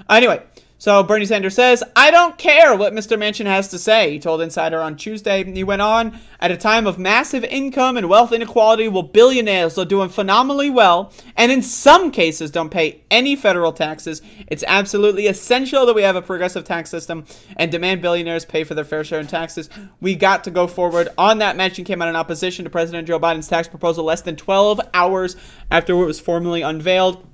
Anyway, so Bernie Sanders says, I don't care what Mr. Manchin has to say, he told Insider on Tuesday. He went on, at a time of massive income and wealth inequality, while billionaires are doing phenomenally well, and in some cases don't pay any federal taxes, it's absolutely essential that we have a progressive tax system and demand billionaires pay for their fair share in taxes. We got to go forward on that. Manchin came out in opposition to President Joe Biden's tax proposal less than 12 hours after it was formally unveiled.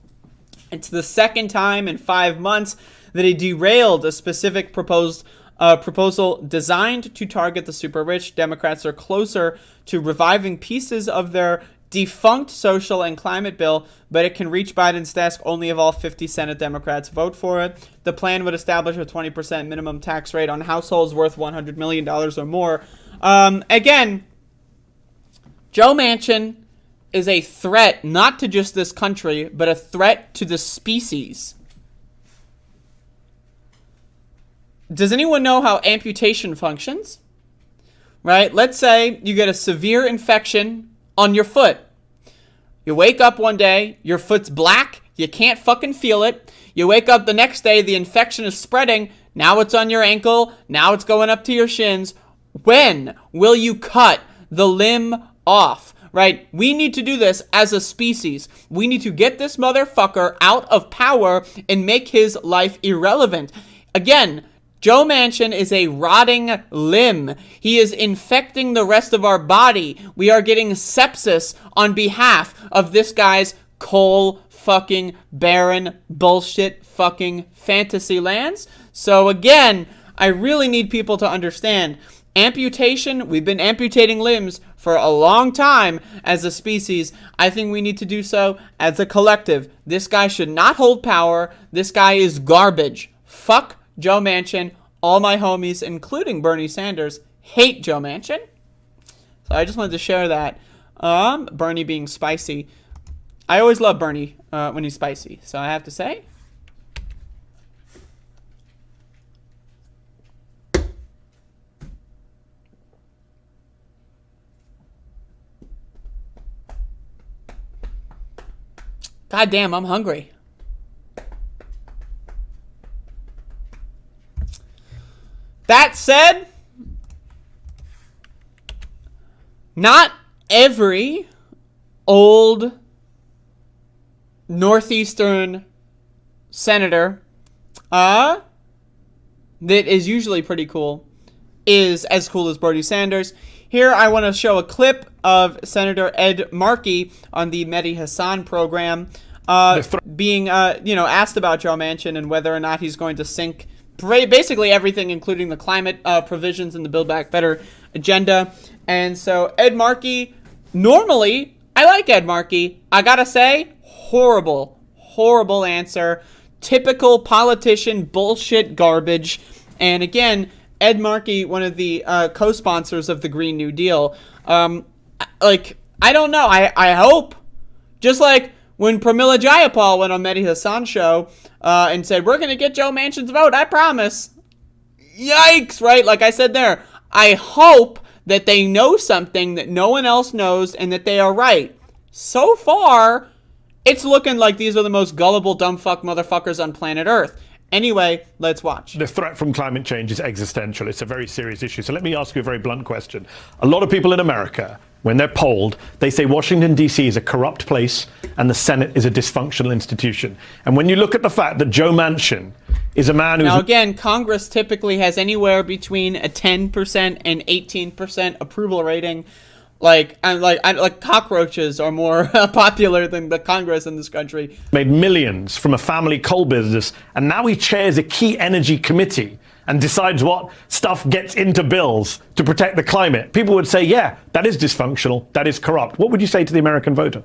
It's the second time in 5 months that he derailed a specific proposal designed to target the super rich. Democrats are closer to reviving pieces of their defunct social and climate bill, but it can reach Biden's desk only if all 50 Senate Democrats vote for it. The plan would establish a 20% minimum tax rate on households worth $100 million or more. Again, Joe Manchin is a threat not to just this country, but a threat to the species. Does anyone know how amputation functions? Right? Let's say you get a severe infection on your foot. You wake up one day, your foot's black, you can't fucking feel it. You wake up the next day, the infection is spreading. Now it's on your ankle. Now it's going up to your shins. When will you cut the limb off? Right? We need to do this as a species. We need to get this motherfucker out of power and make his life irrelevant. Again, Joe Manchin is a rotting limb. He is infecting the rest of our body. We are getting sepsis on behalf of this guy's coal fucking barren bullshit fucking fantasy lands. So again, I really need people to understand amputation. We've been amputating limbs for a long time as a species. I think we need to do so as a collective. This guy should not hold power. This guy is garbage. Fuck Joe Manchin. All my homies, including Bernie Sanders, hate Joe Manchin. So I just wanted to share that. Bernie being spicy. I always love Bernie when he's spicy. So I have to say. God damn, I'm hungry. That said, not every old Northeastern senator that is usually pretty cool is as cool as Bernie Sanders. Here I want to show a clip of Senator Ed Markey on the Mehdi Hasan program being asked about Joe Manchin and whether or not he's going to sink basically everything, including the climate provisions in the Build Back Better agenda. And so Ed Markey, normally, I like Ed Markey. I gotta say, horrible answer. Typical politician bullshit garbage. And again, Ed Markey, one of the co-sponsors of the Green New Deal. I don't know. I hope, just like when Pramila Jayapal went on Mehdi Hasan's show and said, we're going to get Joe Manchin's vote, I promise. Yikes, right? Like I said there, I hope that they know something that no one else knows and that they are right. So far, it's looking like these are the most gullible, dumb fuck motherfuckers on planet Earth. Anyway, let's watch. The threat from climate change is existential. It's a very serious issue. So let me ask you a very blunt question. A lot of people in America, when they're polled, they say Washington, D.C. is a corrupt place and the Senate is a dysfunctional institution. And when you look at the fact that Joe Manchin is a man who's... Now, again, Congress typically has anywhere between a 10% and 18% approval rating. Like cockroaches are more popular than the Congress in this country. Made millions from a family coal business, and now he chairs a key energy committee and decides what stuff gets into bills to protect the climate. People would say, yeah, that is dysfunctional, that is corrupt. What would you say to the American voter?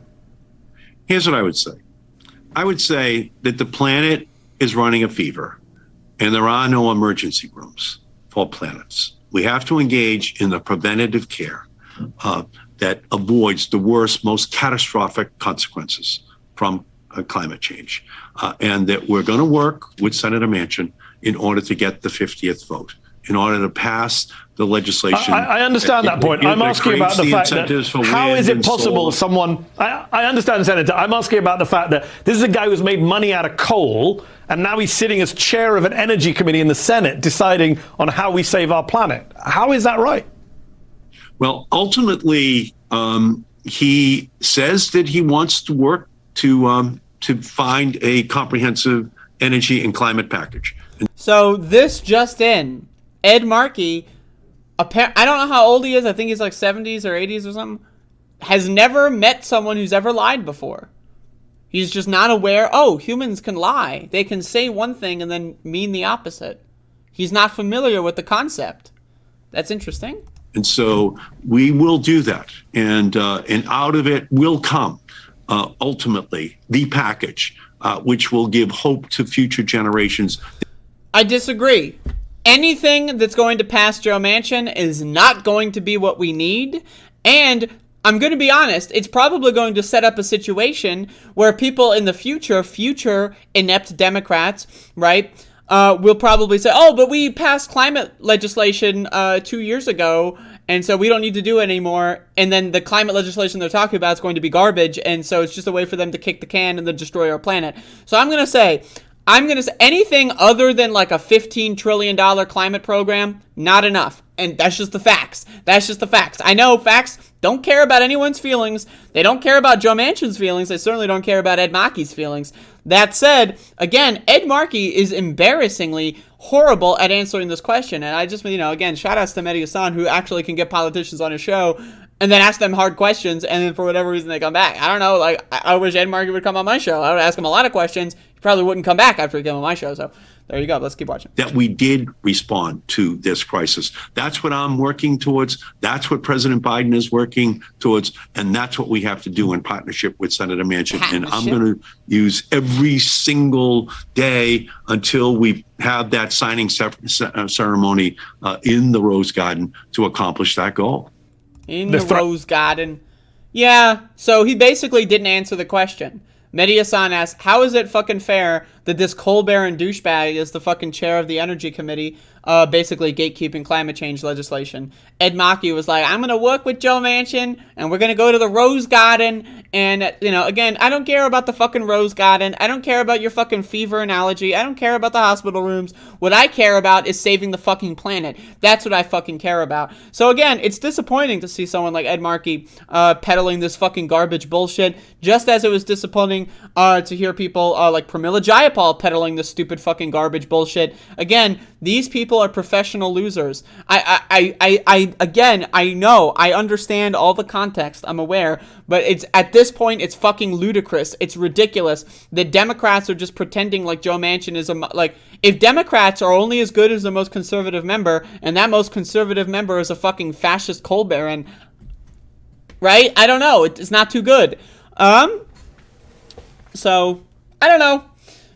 Here's what I would say. I would say that the planet is running a fever, and there are no emergency rooms for planets. We have to engage in the preventative care that avoids the worst, most catastrophic consequences from climate change. And that we're going to work with Senator Manchin in order to get the 50th vote, in order to pass the legislation. I understand that point. I'm asking about the fact that how is it possible someone... I understand, Senator. I'm asking about the fact that this is a guy who's made money out of coal, and now he's sitting as chair of an energy committee in the Senate deciding on how we save our planet. How is that right? Well, ultimately, he says that he wants to work to find a comprehensive energy and climate package. So this just in, Ed Markey, I don't know how old he is. I think he's like 70s or 80s or something. Has never met someone who's ever lied before. He's just not aware. Oh, humans can lie. They can say one thing and then mean the opposite. He's not familiar with the concept. That's interesting. And so we will do that. And out of it will come, ultimately, the package, which will give hope to future generations. I disagree. Anything that's going to pass Joe Manchin is not going to be what we need. And I'm going to be honest, it's probably going to set up a situation where people in the future inept Democrats, right, will probably say, oh, but we passed climate legislation 2 years ago, and so we don't need to do it anymore. And then the climate legislation they're talking about is going to be garbage, and so it's just a way for them to kick the can and then destroy our planet. So I'm going to say, I'm going to say anything other than like a $15 trillion climate program, not enough. And that's just the facts. That's just the facts. I know facts don't care about anyone's feelings. They don't care about Joe Manchin's feelings. They certainly don't care about Ed Markey's feelings. That said, again, Ed Markey is embarrassingly horrible at answering this question. And I just, again, shout outs to Mehdi Hassan, who actually can get politicians on his show and then ask them hard questions, and then for whatever reason they come back. I don't know, like, I wish Ed Markey would come on my show. I would ask him a lot of questions. He probably wouldn't come back after he came on my show, so there you go. Let's keep watching. That we did respond to this crisis. That's what I'm working towards. That's what President Biden is working towards, and that's what we have to do in partnership with Senator Manchin. And I'm going to use every single day until we have that signing ceremony in the Rose Garden to accomplish that goal. In the Rose Garden. Yeah, so he basically didn't answer the question. Mehdi Hassan asked, how is it fucking fair that this coal-bearing douchebag is the fucking chair of the Energy Committee, basically gatekeeping climate change legislation? Ed Markey was like, I'm going to work with Joe Manchin, and we're going to go to the Rose Garden, and, again, I don't care about the fucking Rose Garden. I don't care about your fucking fever analogy. I don't care about the hospital rooms. What I care about is saving the fucking planet. That's what I fucking care about. So, again, it's disappointing to see someone like Ed Markey peddling this fucking garbage bullshit, just as it was disappointing to hear people like Pramila Jayapal peddling this stupid fucking garbage bullshit. Again, these people are professional losers. I know, I understand all the context, I'm aware, but it's at this point, it's fucking ludicrous. It's ridiculous that Democrats are just pretending like Joe Manchin is if Democrats are only as good as the most conservative member, and that most conservative member is a fucking fascist coal baron, right? I don't know. It's not too good. So, I don't know.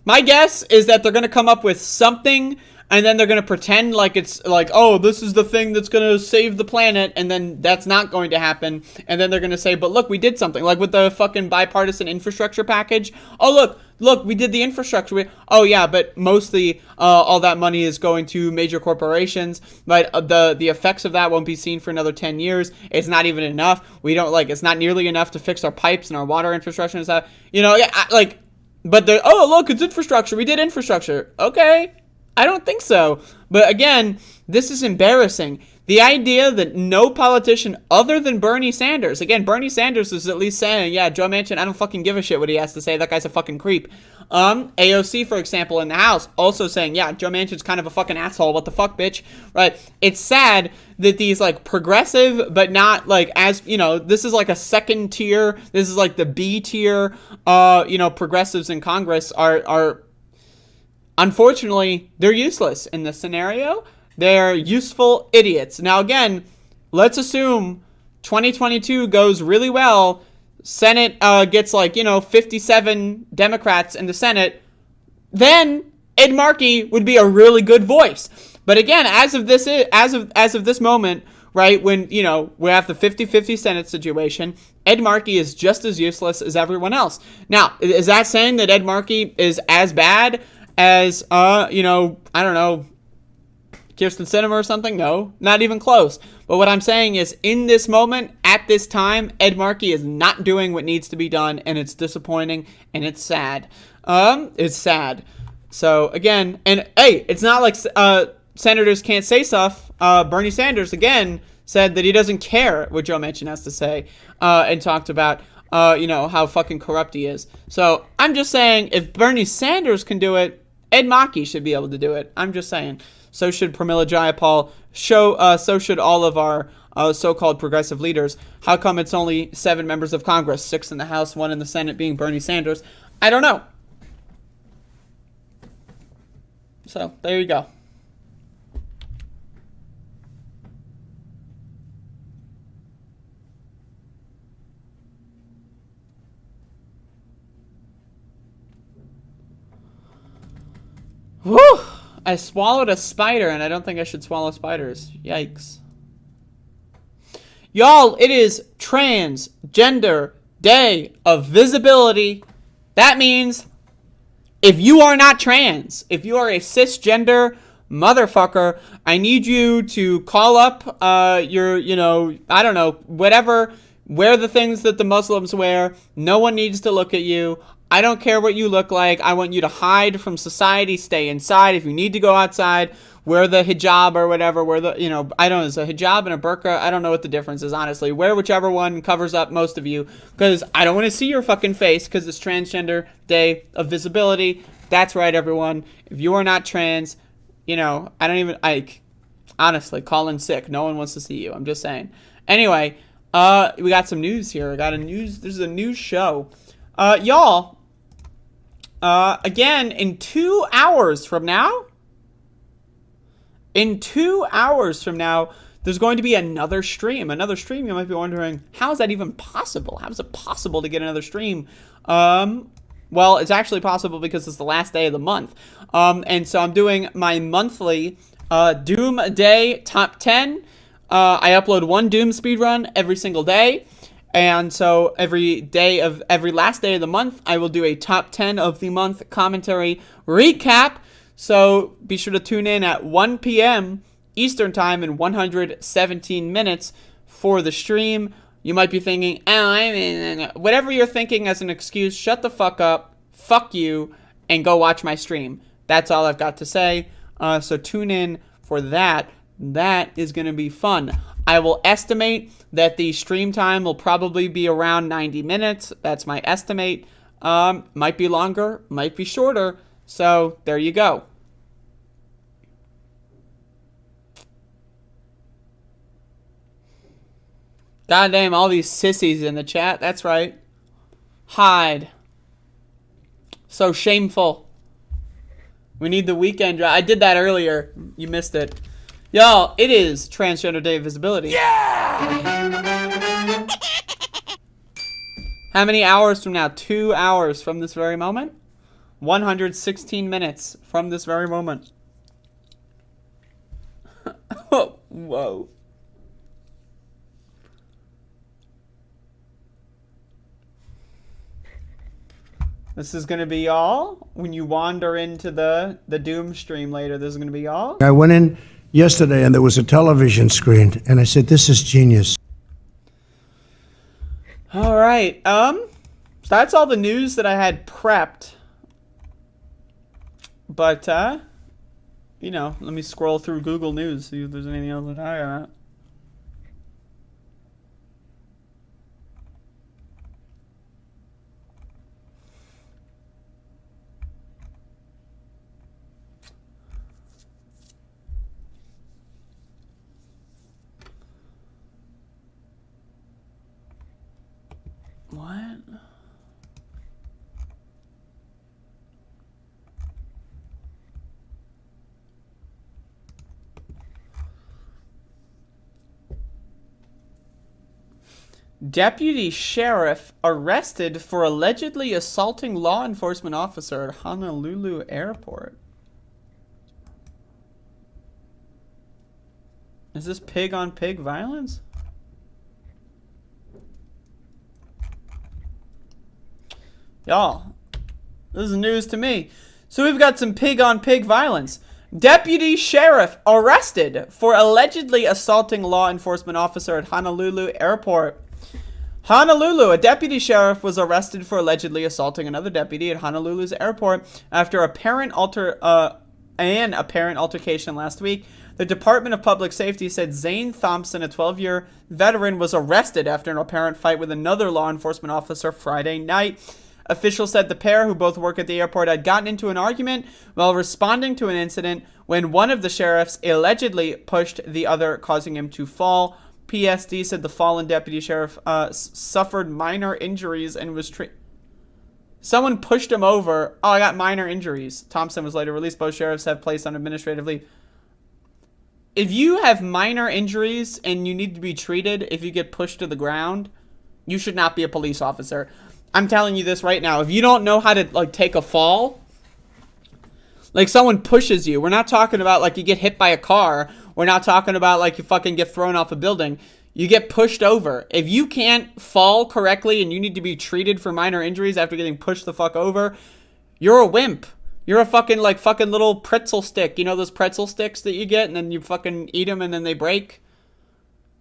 My guess is that they're going to come up with something, and then they're going to pretend like it's like, oh, this is the thing that's going to save the planet, and then that's not going to happen. And then they're going to say, but look, we did something. Like with the fucking bipartisan infrastructure package. Oh, look, we did the infrastructure. Oh, yeah, but mostly all that money is going to major corporations. But the effects of that won't be seen for another 10 years. It's not even enough. It's not nearly enough to fix our pipes and our water infrastructure and stuff. But look, it's infrastructure. We did infrastructure. Okay. I don't think so. But again, this is embarrassing. The idea that no politician other than Bernie Sanders, again, Bernie Sanders is at least saying, yeah, Joe Manchin, I don't fucking give a shit what he has to say. That guy's a fucking creep. AOC, for example, in the House, also saying, yeah, Joe Manchin's kind of a fucking asshole. What the fuck, bitch? Right? It's sad that these, progressive, but not, this is like a second tier. This is like the B tier, progressives in Congress are unfortunately, they're useless in this scenario. They're useful idiots. Now, again, let's assume 2022 goes really well. Senate gets 57 Democrats in the Senate. Then Ed Markey would be a really good voice. But again, as of this moment, right, when, we have the 50-50 Senate situation, Ed Markey is just as useless as everyone else. Now, is that saying that Ed Markey is as bad as, I don't know, Kirsten Sinema or something? No, not even close. But what I'm saying is, in this moment, at this time, Ed Markey is not doing what needs to be done, and it's disappointing, and it's sad. It's sad. So, again, and hey, it's not like senators can't say stuff. Bernie Sanders, again, said that he doesn't care what Joe Manchin has to say, and talked about how fucking corrupt he is. So I'm just saying, if Bernie Sanders can do it, Ed Markey should be able to do it. I'm just saying. So should Pramila Jayapal. So should all of our so-called progressive leaders. How come it's only 7 members of Congress, 6 in the House, 1 in the Senate, being Bernie Sanders? I don't know. So there you go. Whew! I swallowed a spider, and I don't think I should swallow spiders. Yikes. Y'all, it is Transgender Day of Visibility. That means if you are not trans, if you are a cisgender motherfucker, I need you to call up your, I don't know, whatever Wear the things that the Muslims wear. No one needs to look at you. I don't care what you look like. I want you to hide from society. Stay inside. If you need to go outside, wear the hijab or whatever. Wear the, I don't know, it's a hijab and a burqa. I don't know what the difference is, honestly. Wear whichever one covers up most of you, because I don't want to see your fucking face, because it's Transgender Day of Visibility. That's right, everyone. If you are not trans, honestly, call in sick. No one wants to see you. I'm just saying. Anyway, we got some news here. This is a news show. Y'all, again, in 2 hours from now, there's going to be another stream. You might be wondering, how is that even possible? How is it possible to get another stream? Well, it's actually possible because it's the last day of the month. And so I'm doing my monthly Doom Day Top 10. I upload one Doom speedrun every single day. And so every last day of the month, I will do a top 10 of the month commentary recap. So be sure to tune in at 1 p.m. Eastern Time in 117 minutes for the stream. You might be thinking, whatever you're thinking as an excuse, shut the fuck up, fuck you, and go watch my stream. That's all I've got to say. So tune in for that. That is going to be fun. I will estimate that the stream time will probably be around 90 minutes. That's my estimate. Might be longer, might be shorter. So there you go. Goddamn, all these sissies in the chat. That's right. Hide. So shameful. We need the weekend drive. I did that earlier. You missed it. Y'all, it is Transgender Day of Visibility. Yeah! How many hours from now? 2 hours from this very moment? 116 minutes from this very moment. Whoa. This is going to be y'all. When you wander into the Doom stream later, this is going to be y'all. I went in yesterday and there was a television screen and I said, this is genius. All right. So that's all the news that I had prepped. But, let me scroll through Google News, see if there's anything else to talk about. What? Deputy sheriff arrested for allegedly assaulting law enforcement officer at Honolulu airport. Is this pig-on-pig violence? Y'all, this is news to me. So we've got some pig-on-pig violence. Deputy sheriff arrested for allegedly assaulting law enforcement officer at Honolulu airport. Honolulu, a deputy sheriff was arrested for allegedly assaulting another deputy at Honolulu's airport after an apparent altercation last week. The Department of Public Safety said Zane Thompson, a 12-year veteran, was arrested after an apparent fight with another law enforcement officer Friday night. Officials said the pair, who both work at the airport, had gotten into an argument while responding to an incident when one of the sheriffs allegedly pushed the other, causing him to fall. PSD said the fallen deputy sheriff suffered minor injuries and was Someone pushed him over. Oh, I got minor injuries. Thompson was later released. Both sheriffs have placed on administrative leave. If you have minor injuries and you need to be treated if you get pushed to the ground, you should not be a police officer. I'm telling you this right now. If you don't know how to, take a fall, someone pushes you. We're not talking about, you get hit by a car. We're not talking about, you fucking get thrown off a building. You get pushed over. If you can't fall correctly and you need to be treated for minor injuries after getting pushed the fuck over, you're a wimp. You're a fucking little pretzel stick. You know those pretzel sticks that you get and then you fucking eat them and then they break?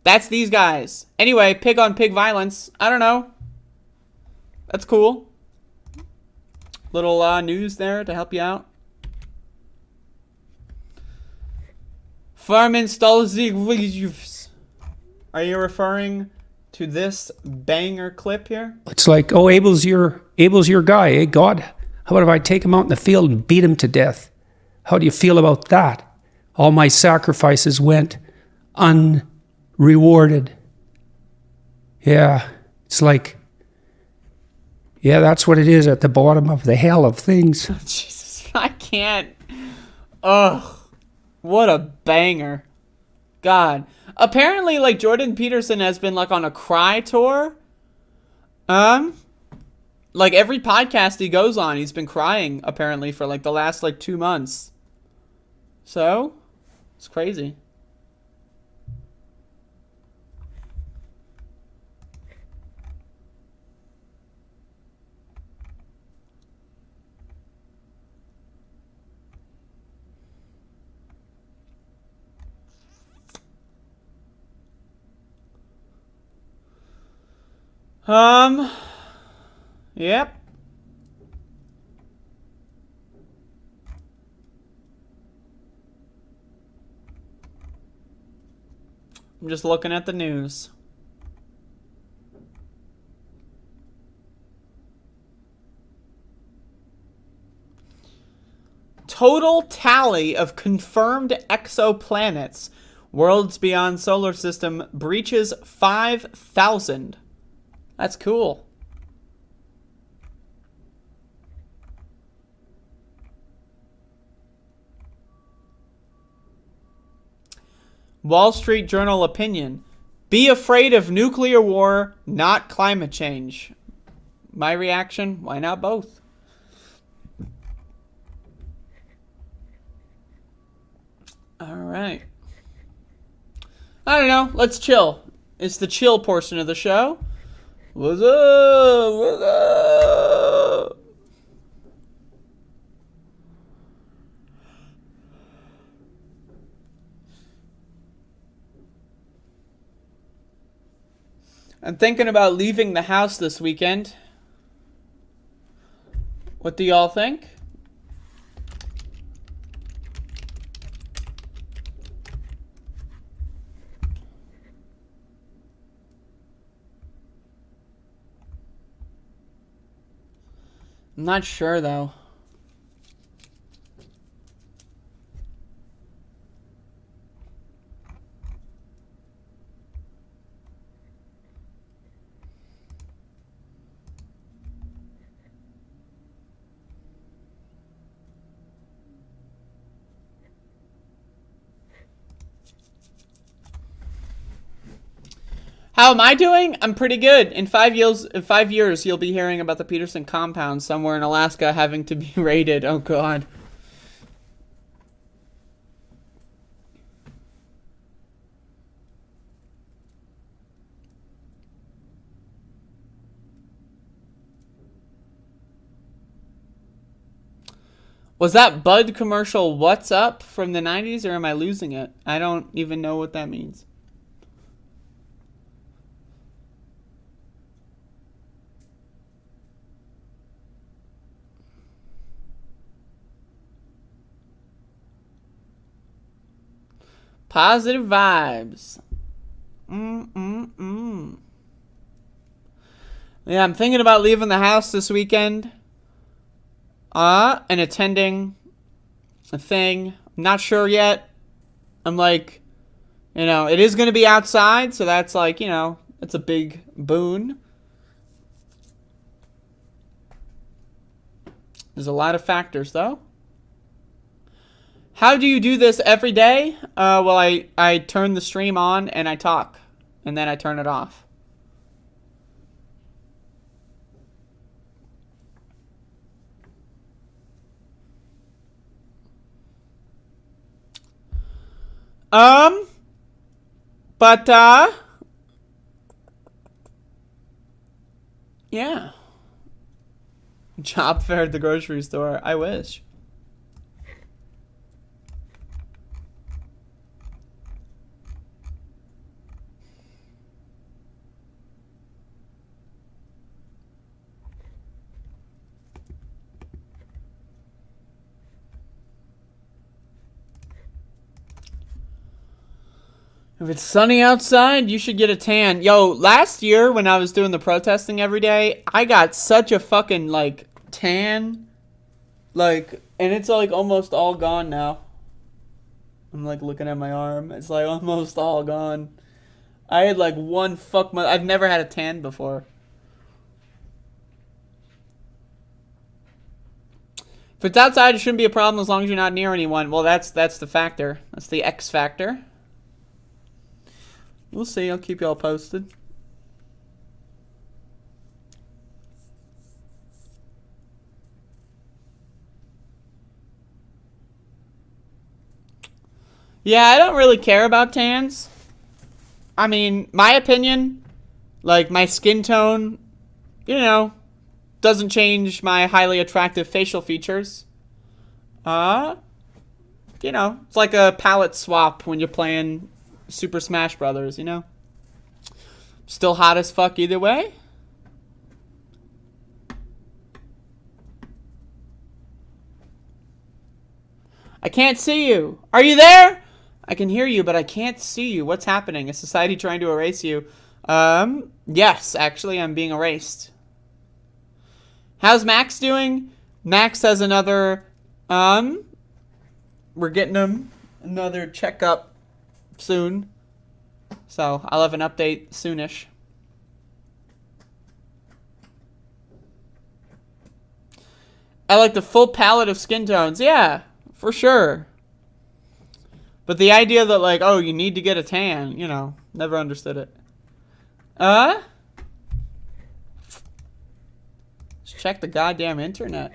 That's these guys. Anyway, pig on pig violence. I don't know. That's cool. Little news there to help you out. Farm installs. Are you referring to this banger clip here? It's like, oh, Abel's your guy, eh, God? How about if I take him out in the field and beat him to death? How do you feel about that? All my sacrifices went unrewarded. Yeah, it's like, yeah, that's what it is at the bottom of the hell of things. Oh, Jesus, I can't. Ugh. What a banger. God. Apparently, like, Jordan Peterson has been, like, on a cry tour. Like, every podcast he goes on, he's been crying, apparently, for, like, the last, like, 2 months. So, it's crazy. Yep. I'm just looking at the news. Total tally of confirmed exoplanets. Worlds beyond solar system breaches 5,000. That's cool. Wall Street Journal opinion. Be afraid of nuclear war, not climate change. My reaction, why not both? All right. I don't know. Let's chill. It's the chill portion of the show. What's up? What's up? I'm thinking about leaving the house this weekend. What do y'all think? I'm not sure, though. How am I doing? I'm pretty good. In 5 years, you'll be hearing about the Peterson compound somewhere in Alaska having to be raided. Oh, God. Was that Bud commercial What's Up from the 90s, or am I losing it? I don't even know what that means. Positive vibes. Yeah, I'm thinking about leaving the house this weekend. And attending a thing. I'm not sure yet. I'm like, it is going to be outside, so that's like, it's a big boon. There's a lot of factors, though. How do you do this every day? Well, I turn the stream on and I talk, and then I turn it off. Yeah. Job fair at the grocery store. I wish. If it's sunny outside, you should get a tan. Yo, last year when I was doing the protesting every day, I got such a fucking, like, tan. Like, and it's, like, almost all gone now. I'm, like, looking at my arm. It's, like, almost all gone. I had, like, one fuck month. I've never had a tan before. If it's outside, it shouldn't be a problem as long as you're not near anyone. Well, that's the factor. That's the X factor. We'll see. I'll keep y'all posted. Yeah, I don't really care about tans. I mean, my opinion, like my skin tone, you know, doesn't change my highly attractive facial features. You know, it's like a palette swap when you're playing Super Smash Brothers, you know? Still hot as fuck either way. I can't see you. Are you there? I can hear you, but I can't see you. What's happening? Is society trying to erase you? Yes, actually, I'm being erased. How's Max doing? Max has another, we're getting him another checkup soon. So, I'll have an update soonish. I like the full palette of skin tones. Yeah, for sure. But the idea that, like, oh, you need to get a tan, you know, never understood it. Let's check the goddamn internet.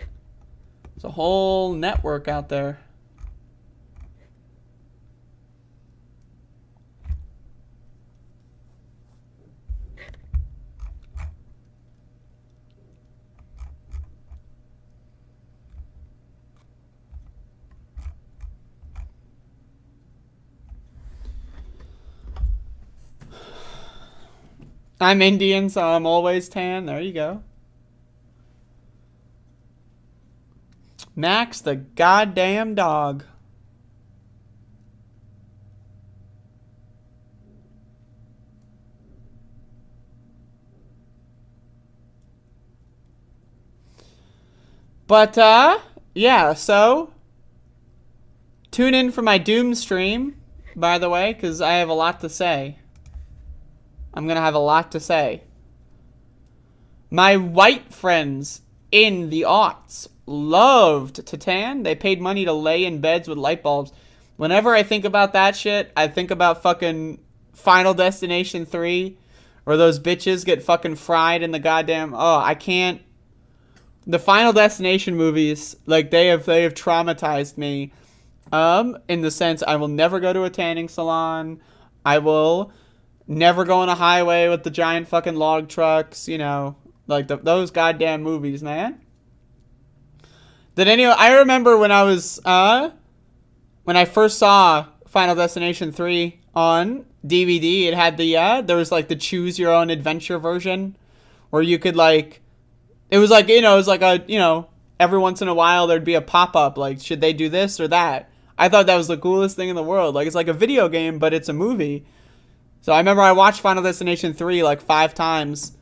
There's a whole network out there. I'm Indian, so I'm always tan. There you go. Max the goddamn dog. But, yeah, so tune in for my Doom stream, by the way, because I have a lot to say. I'm going to have a lot to say. My white friends in the aughts loved to tan. They paid money to lay in beds with light bulbs. Whenever I think about that shit, I think about fucking Final Destination 3, where those bitches get fucking fried in the goddamn... Oh, I can't... The Final Destination movies, like, they have traumatized me. In the sense, I will never go to a tanning salon. I will... never go on a highway with the giant fucking log trucks, you know, like those goddamn movies, man. I remember when I was, when I first saw Final Destination 3 on DVD, it had there was like the choose your own adventure version where you could like, it was like, you know, it was like a, you know, every once in a while there'd be a pop-up, like, should they do this or that? I thought that was the coolest thing in the world. Like, it's like a video game, but it's a movie. So I remember I watched Final Destination 3 like 5 times.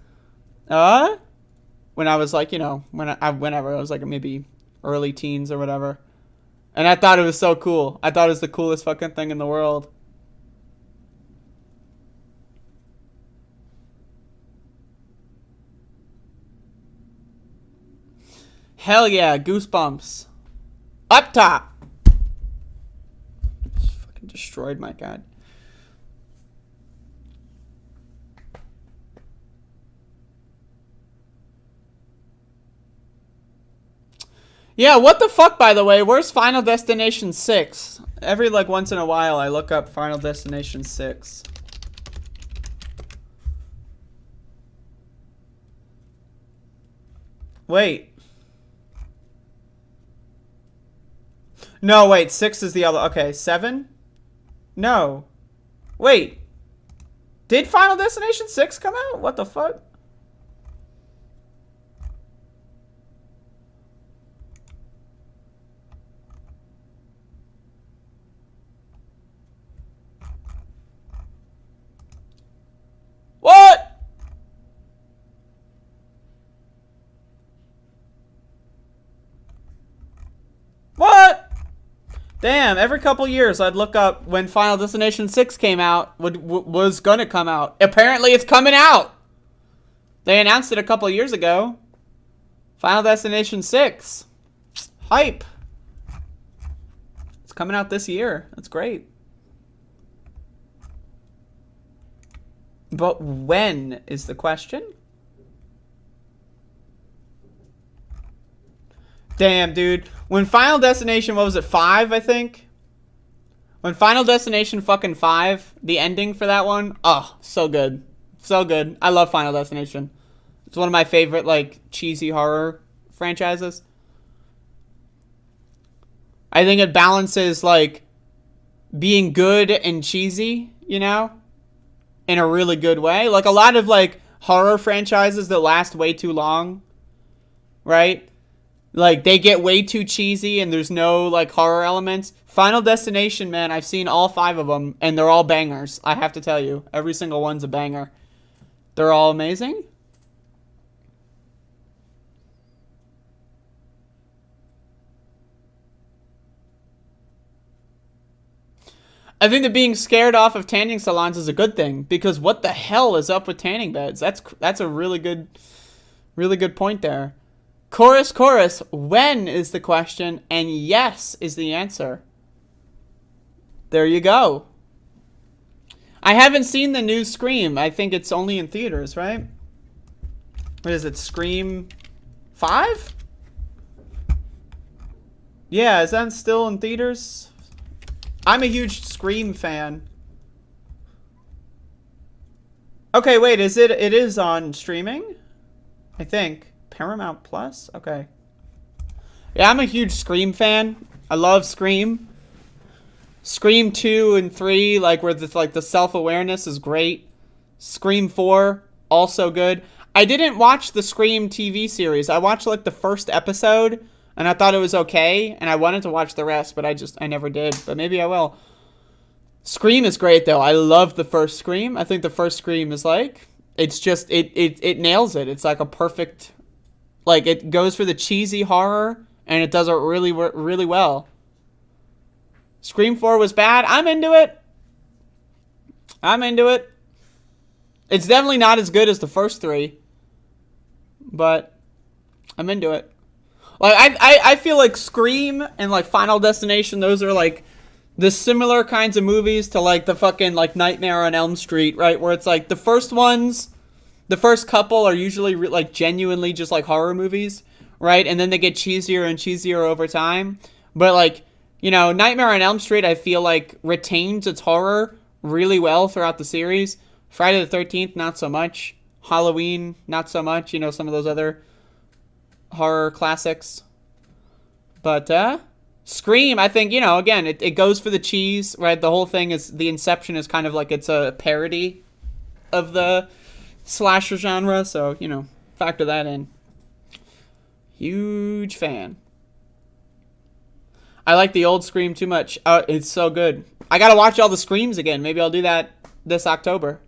When I was like, you know, whenever I was like maybe early teens or whatever. And I thought it was so cool. I thought it was the coolest fucking thing in the world. Hell yeah, goosebumps. Up top. Just fucking destroyed my god. Yeah, what the fuck, by the way? Where's Final Destination 6? Every, like, once in a while, I look up Final Destination 6. Wait. No, wait. 6 is the other... Okay, 7? No. Wait. Did Final Destination 6 come out? What the fuck? Damn, every couple years I'd look up when Final Destination 6 came out, was gonna come out. Apparently it's coming out! They announced it a couple years ago. Final Destination 6. Hype. It's coming out this year. That's great. But when is the question? Damn, dude. When Final Destination, what was it, 5, I think? When Final Destination fucking 5, the ending for that one, oh, so good. So good. I love Final Destination. It's one of my favorite, like, cheesy horror franchises. I think it balances, like, being good and cheesy, you know? In a really good way. Like, a lot of, like, horror franchises that last way too long, right? Like, they get way too cheesy and there's no, like, horror elements. Final Destination, man, I've seen all 5 of them, and they're all bangers. I have to tell you. Every single one's a banger. They're all amazing. I think that being scared off of tanning salons is a good thing, because what the hell is up with tanning beds? That's a really good point there. Chorus, when is the question, and yes is the answer. There you go. I haven't seen the new Scream. I think it's only in theaters, right? What is it, Scream 5? Yeah, is that still in theaters? I'm a huge Scream fan. Okay, wait, it is on streaming? I think. Paramount Plus? Okay. Yeah, I'm a huge Scream fan. I love Scream. Scream 2 and 3, like, where the self-awareness is great. Scream 4, also good. I didn't watch the Scream TV series. I watched, like, the first episode, and I thought it was okay, and I wanted to watch the rest, but I never did. But maybe I will. Scream is great, though. I love the first Scream. I think the first Scream is, like, it's just, it nails it. It's, like, a perfect... Like, it goes for the cheesy horror, and it does it really, really well. Scream 4 was bad. I'm into it. I'm into it. It's definitely not as good as the first 3. But I'm into it. Like, I feel like Scream and, like, Final Destination, those are, like, the similar kinds of movies to, like, the fucking, like, Nightmare on Elm Street, right? Where it's, like, the first ones... The first couple are usually, like, genuinely just, like, horror movies, right? And then they get cheesier and cheesier over time. But, like, you know, Nightmare on Elm Street, I feel like, retains its horror really well throughout the series. Friday the 13th, not so much. Halloween, not so much. You know, some of those other horror classics. But, Scream, I think, you know, again, it goes for the cheese, right? The whole thing is, the inception is kind of like it's a parody of the... slasher genre, so, you know, factor that in. Huge fan. I like the old Scream too much. It's so good. I gotta watch all the Screams again. Maybe I'll do that this October.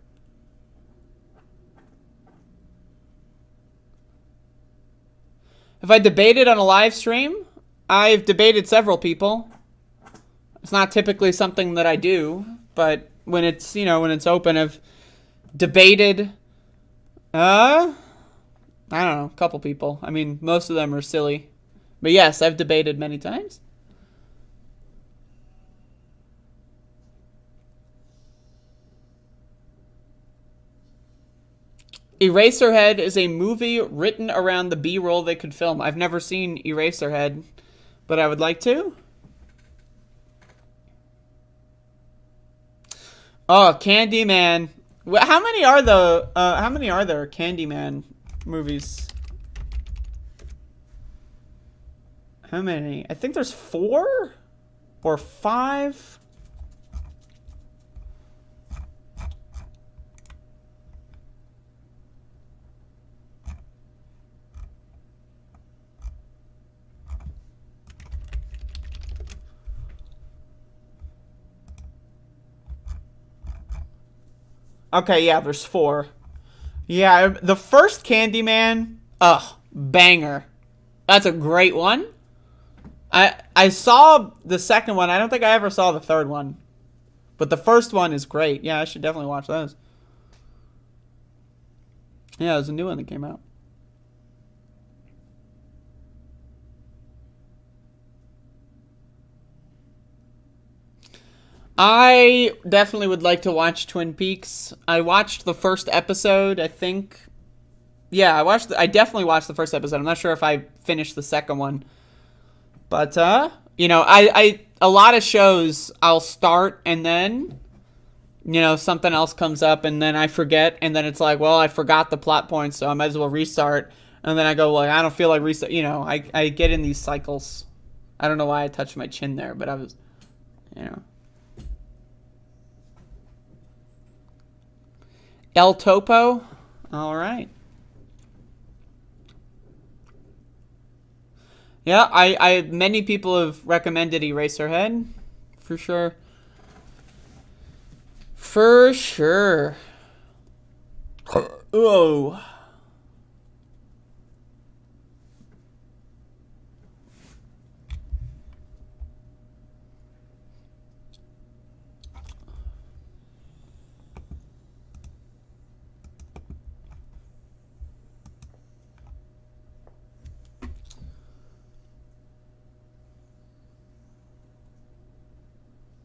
If I debated on a live stream, I've debated several people. It's not typically something that I do, but when it's, you know, when it's open, I've debated... I don't know, a couple people. I mean, most of them are silly. But yes, I've debated many times. Eraserhead is a movie written around the B-roll they could film. I've never seen Eraserhead, but I would like to. Oh, Candyman. How many are there Candyman movies? How many? I think there's 4 or 5. Okay, yeah, there's 4. Yeah, the first Candyman, banger. That's a great one. I saw the second one. I don't think I ever saw the third one. But the first one is great. Yeah, I should definitely watch those. Yeah, there's a new one that came out. I definitely would like to watch Twin Peaks. I watched the first episode, I think. Yeah, I definitely watched the first episode. I'm not sure if I finished the second one. But, you know, a lot of shows I'll start and then, you know, something else comes up and then I forget. And then it's like, well, I forgot the plot points, so I might as well restart. And then I go, well, I don't feel like restart. You know, I get in these cycles. I don't know why I touched my chin there, but I was, you know. El Topo? All right. Yeah, many people have recommended Eraserhead, for sure. For sure. Whoa.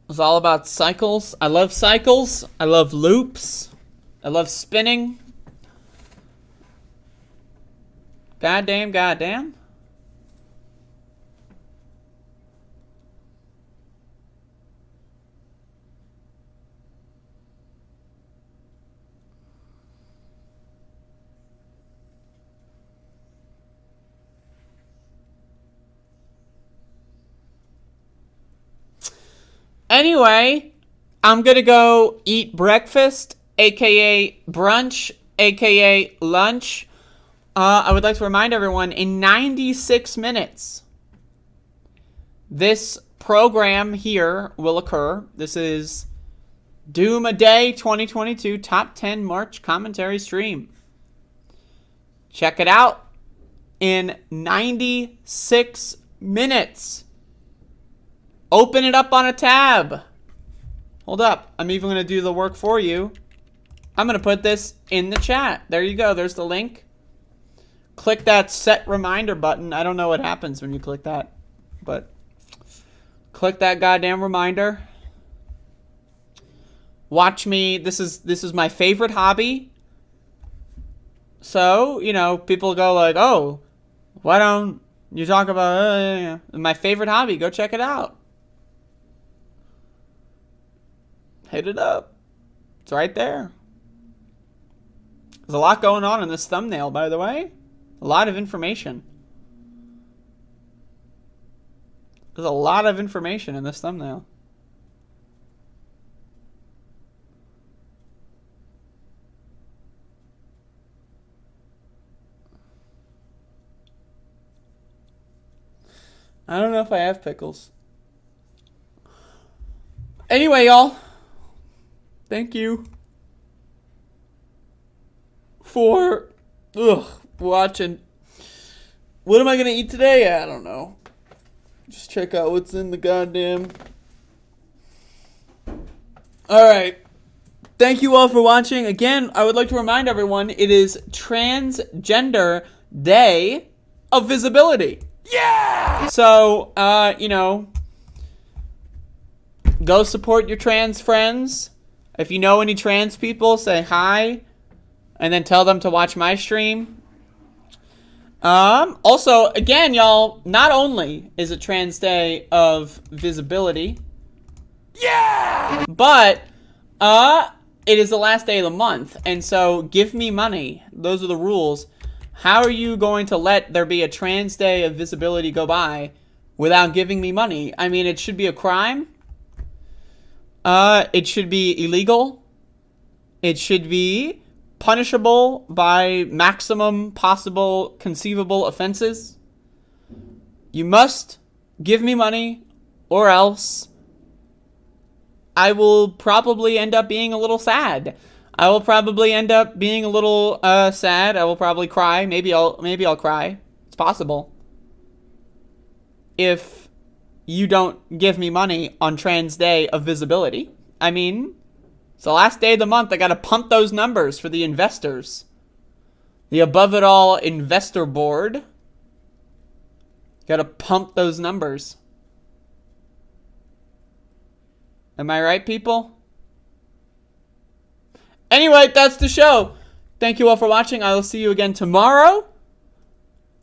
It's all about cycles. I love cycles. I love loops. I love spinning. Goddamn, goddamn. Anyway, I'm gonna go eat breakfast, aka brunch, aka lunch. I would like to remind everyone, in 96 minutes, this program here will occur. This is Doom a Day 2022 Top 10 March Commentary Stream. Check it out in 96 minutes. Open it up on a tab. Hold up. I'm even going to do the work for you. I'm going to put this in the chat. There you go. There's the link. Click that set reminder button. I don't know what happens when you click that, but click that goddamn reminder. Watch me. This is my favorite hobby. So, you know, people go like, "Oh, why don't you talk about my favorite hobby? Go check it out." Hit it up. It's right there. There's a lot going on in this thumbnail, by the way. A lot of information. There's a lot of information in this thumbnail. I don't know if I have pickles. Anyway, y'all. Thank you for watching. What am I going to eat today? I don't know. Just check out what's in the goddamn... Alright. Thank you all for watching. Again, I would like to remind everyone, it is Transgender Day of Visibility. Yeah! So, you know, go support your trans friends. If you know any trans people, say hi, and then tell them to watch my stream. Also, again, y'all, not only is it Trans Day of Visibility, yeah, but it is the last day of the month, and so give me money. Those are the rules. How are you going to let there be a Trans Day of Visibility go by without giving me money? I mean, it should be a crime. It should be illegal. It should be punishable by maximum possible conceivable offenses. You must give me money, or else I will probably end up being a little sad. I will probably end up being a little sad. I will probably cry. Maybe I'll cry. It's possible. If you don't give me money on Tran's Day of Visibility. I mean, it's the last day of the month. I got to pump those numbers for the investors. The Above It All Investor Board. Got to pump those numbers. Am I right, people? Anyway, that's the show. Thank you all for watching. I will see you again tomorrow.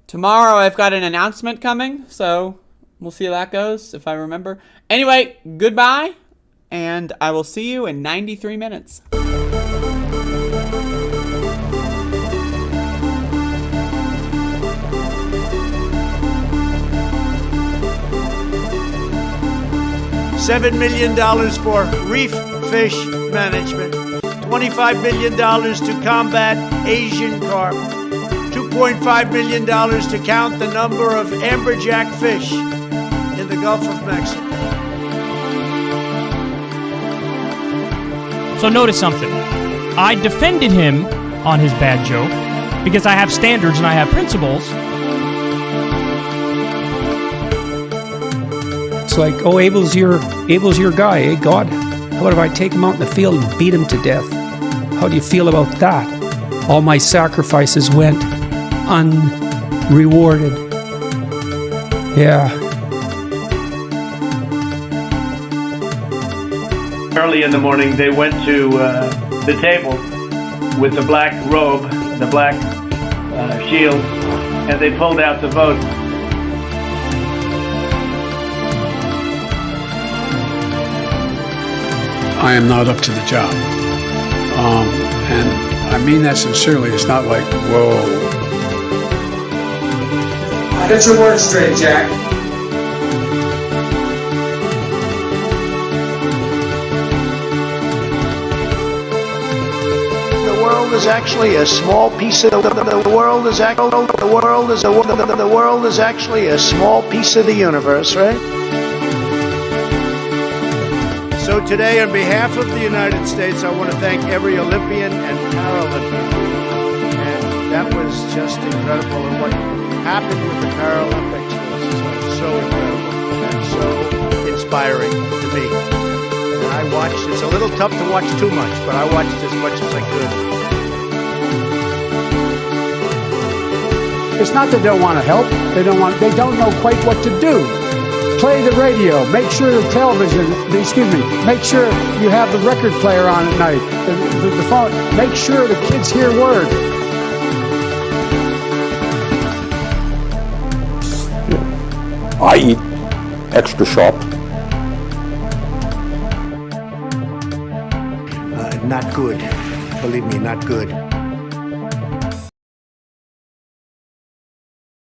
Tomorrow I've got an announcement coming, so we'll see how that goes, if I remember. Anyway, goodbye, and I will see you in 93 minutes. $7 million for reef fish management, $25 million to combat Asian carp, $2.5 million to count the number of amberjack fish in the Gulf of Mexico. So notice something. I defended him on his bad joke because I have standards and I have principles. It's like, oh, Abel's your guy, eh, God? How about if I take him out in the field and beat him to death? How do you feel about that? All my sacrifices went unrewarded. Yeah. Early in the morning, they went to the table with the black robe, the black shield, and they pulled out the vote. I am not up to the job. And I mean that sincerely. It's not like, whoa. Get your words straight, Jack. The world is actually a small piece of the world is actually a small piece of the universe, right? So today, on behalf of the United States, I want to thank every Olympian and Paralympian. And that was just incredible. And what happened with the Paralympics was so incredible and so inspiring to me. And I watched, it's a little tough to watch too much, but I watched as much as I could. It's not that they don't want to help. They don't know quite what to do. Play the radio. Make sure the television, make sure you have the record player on at night. The phone. Make sure the kids hear word. I eat extra sharp. Not good. Believe me, not good.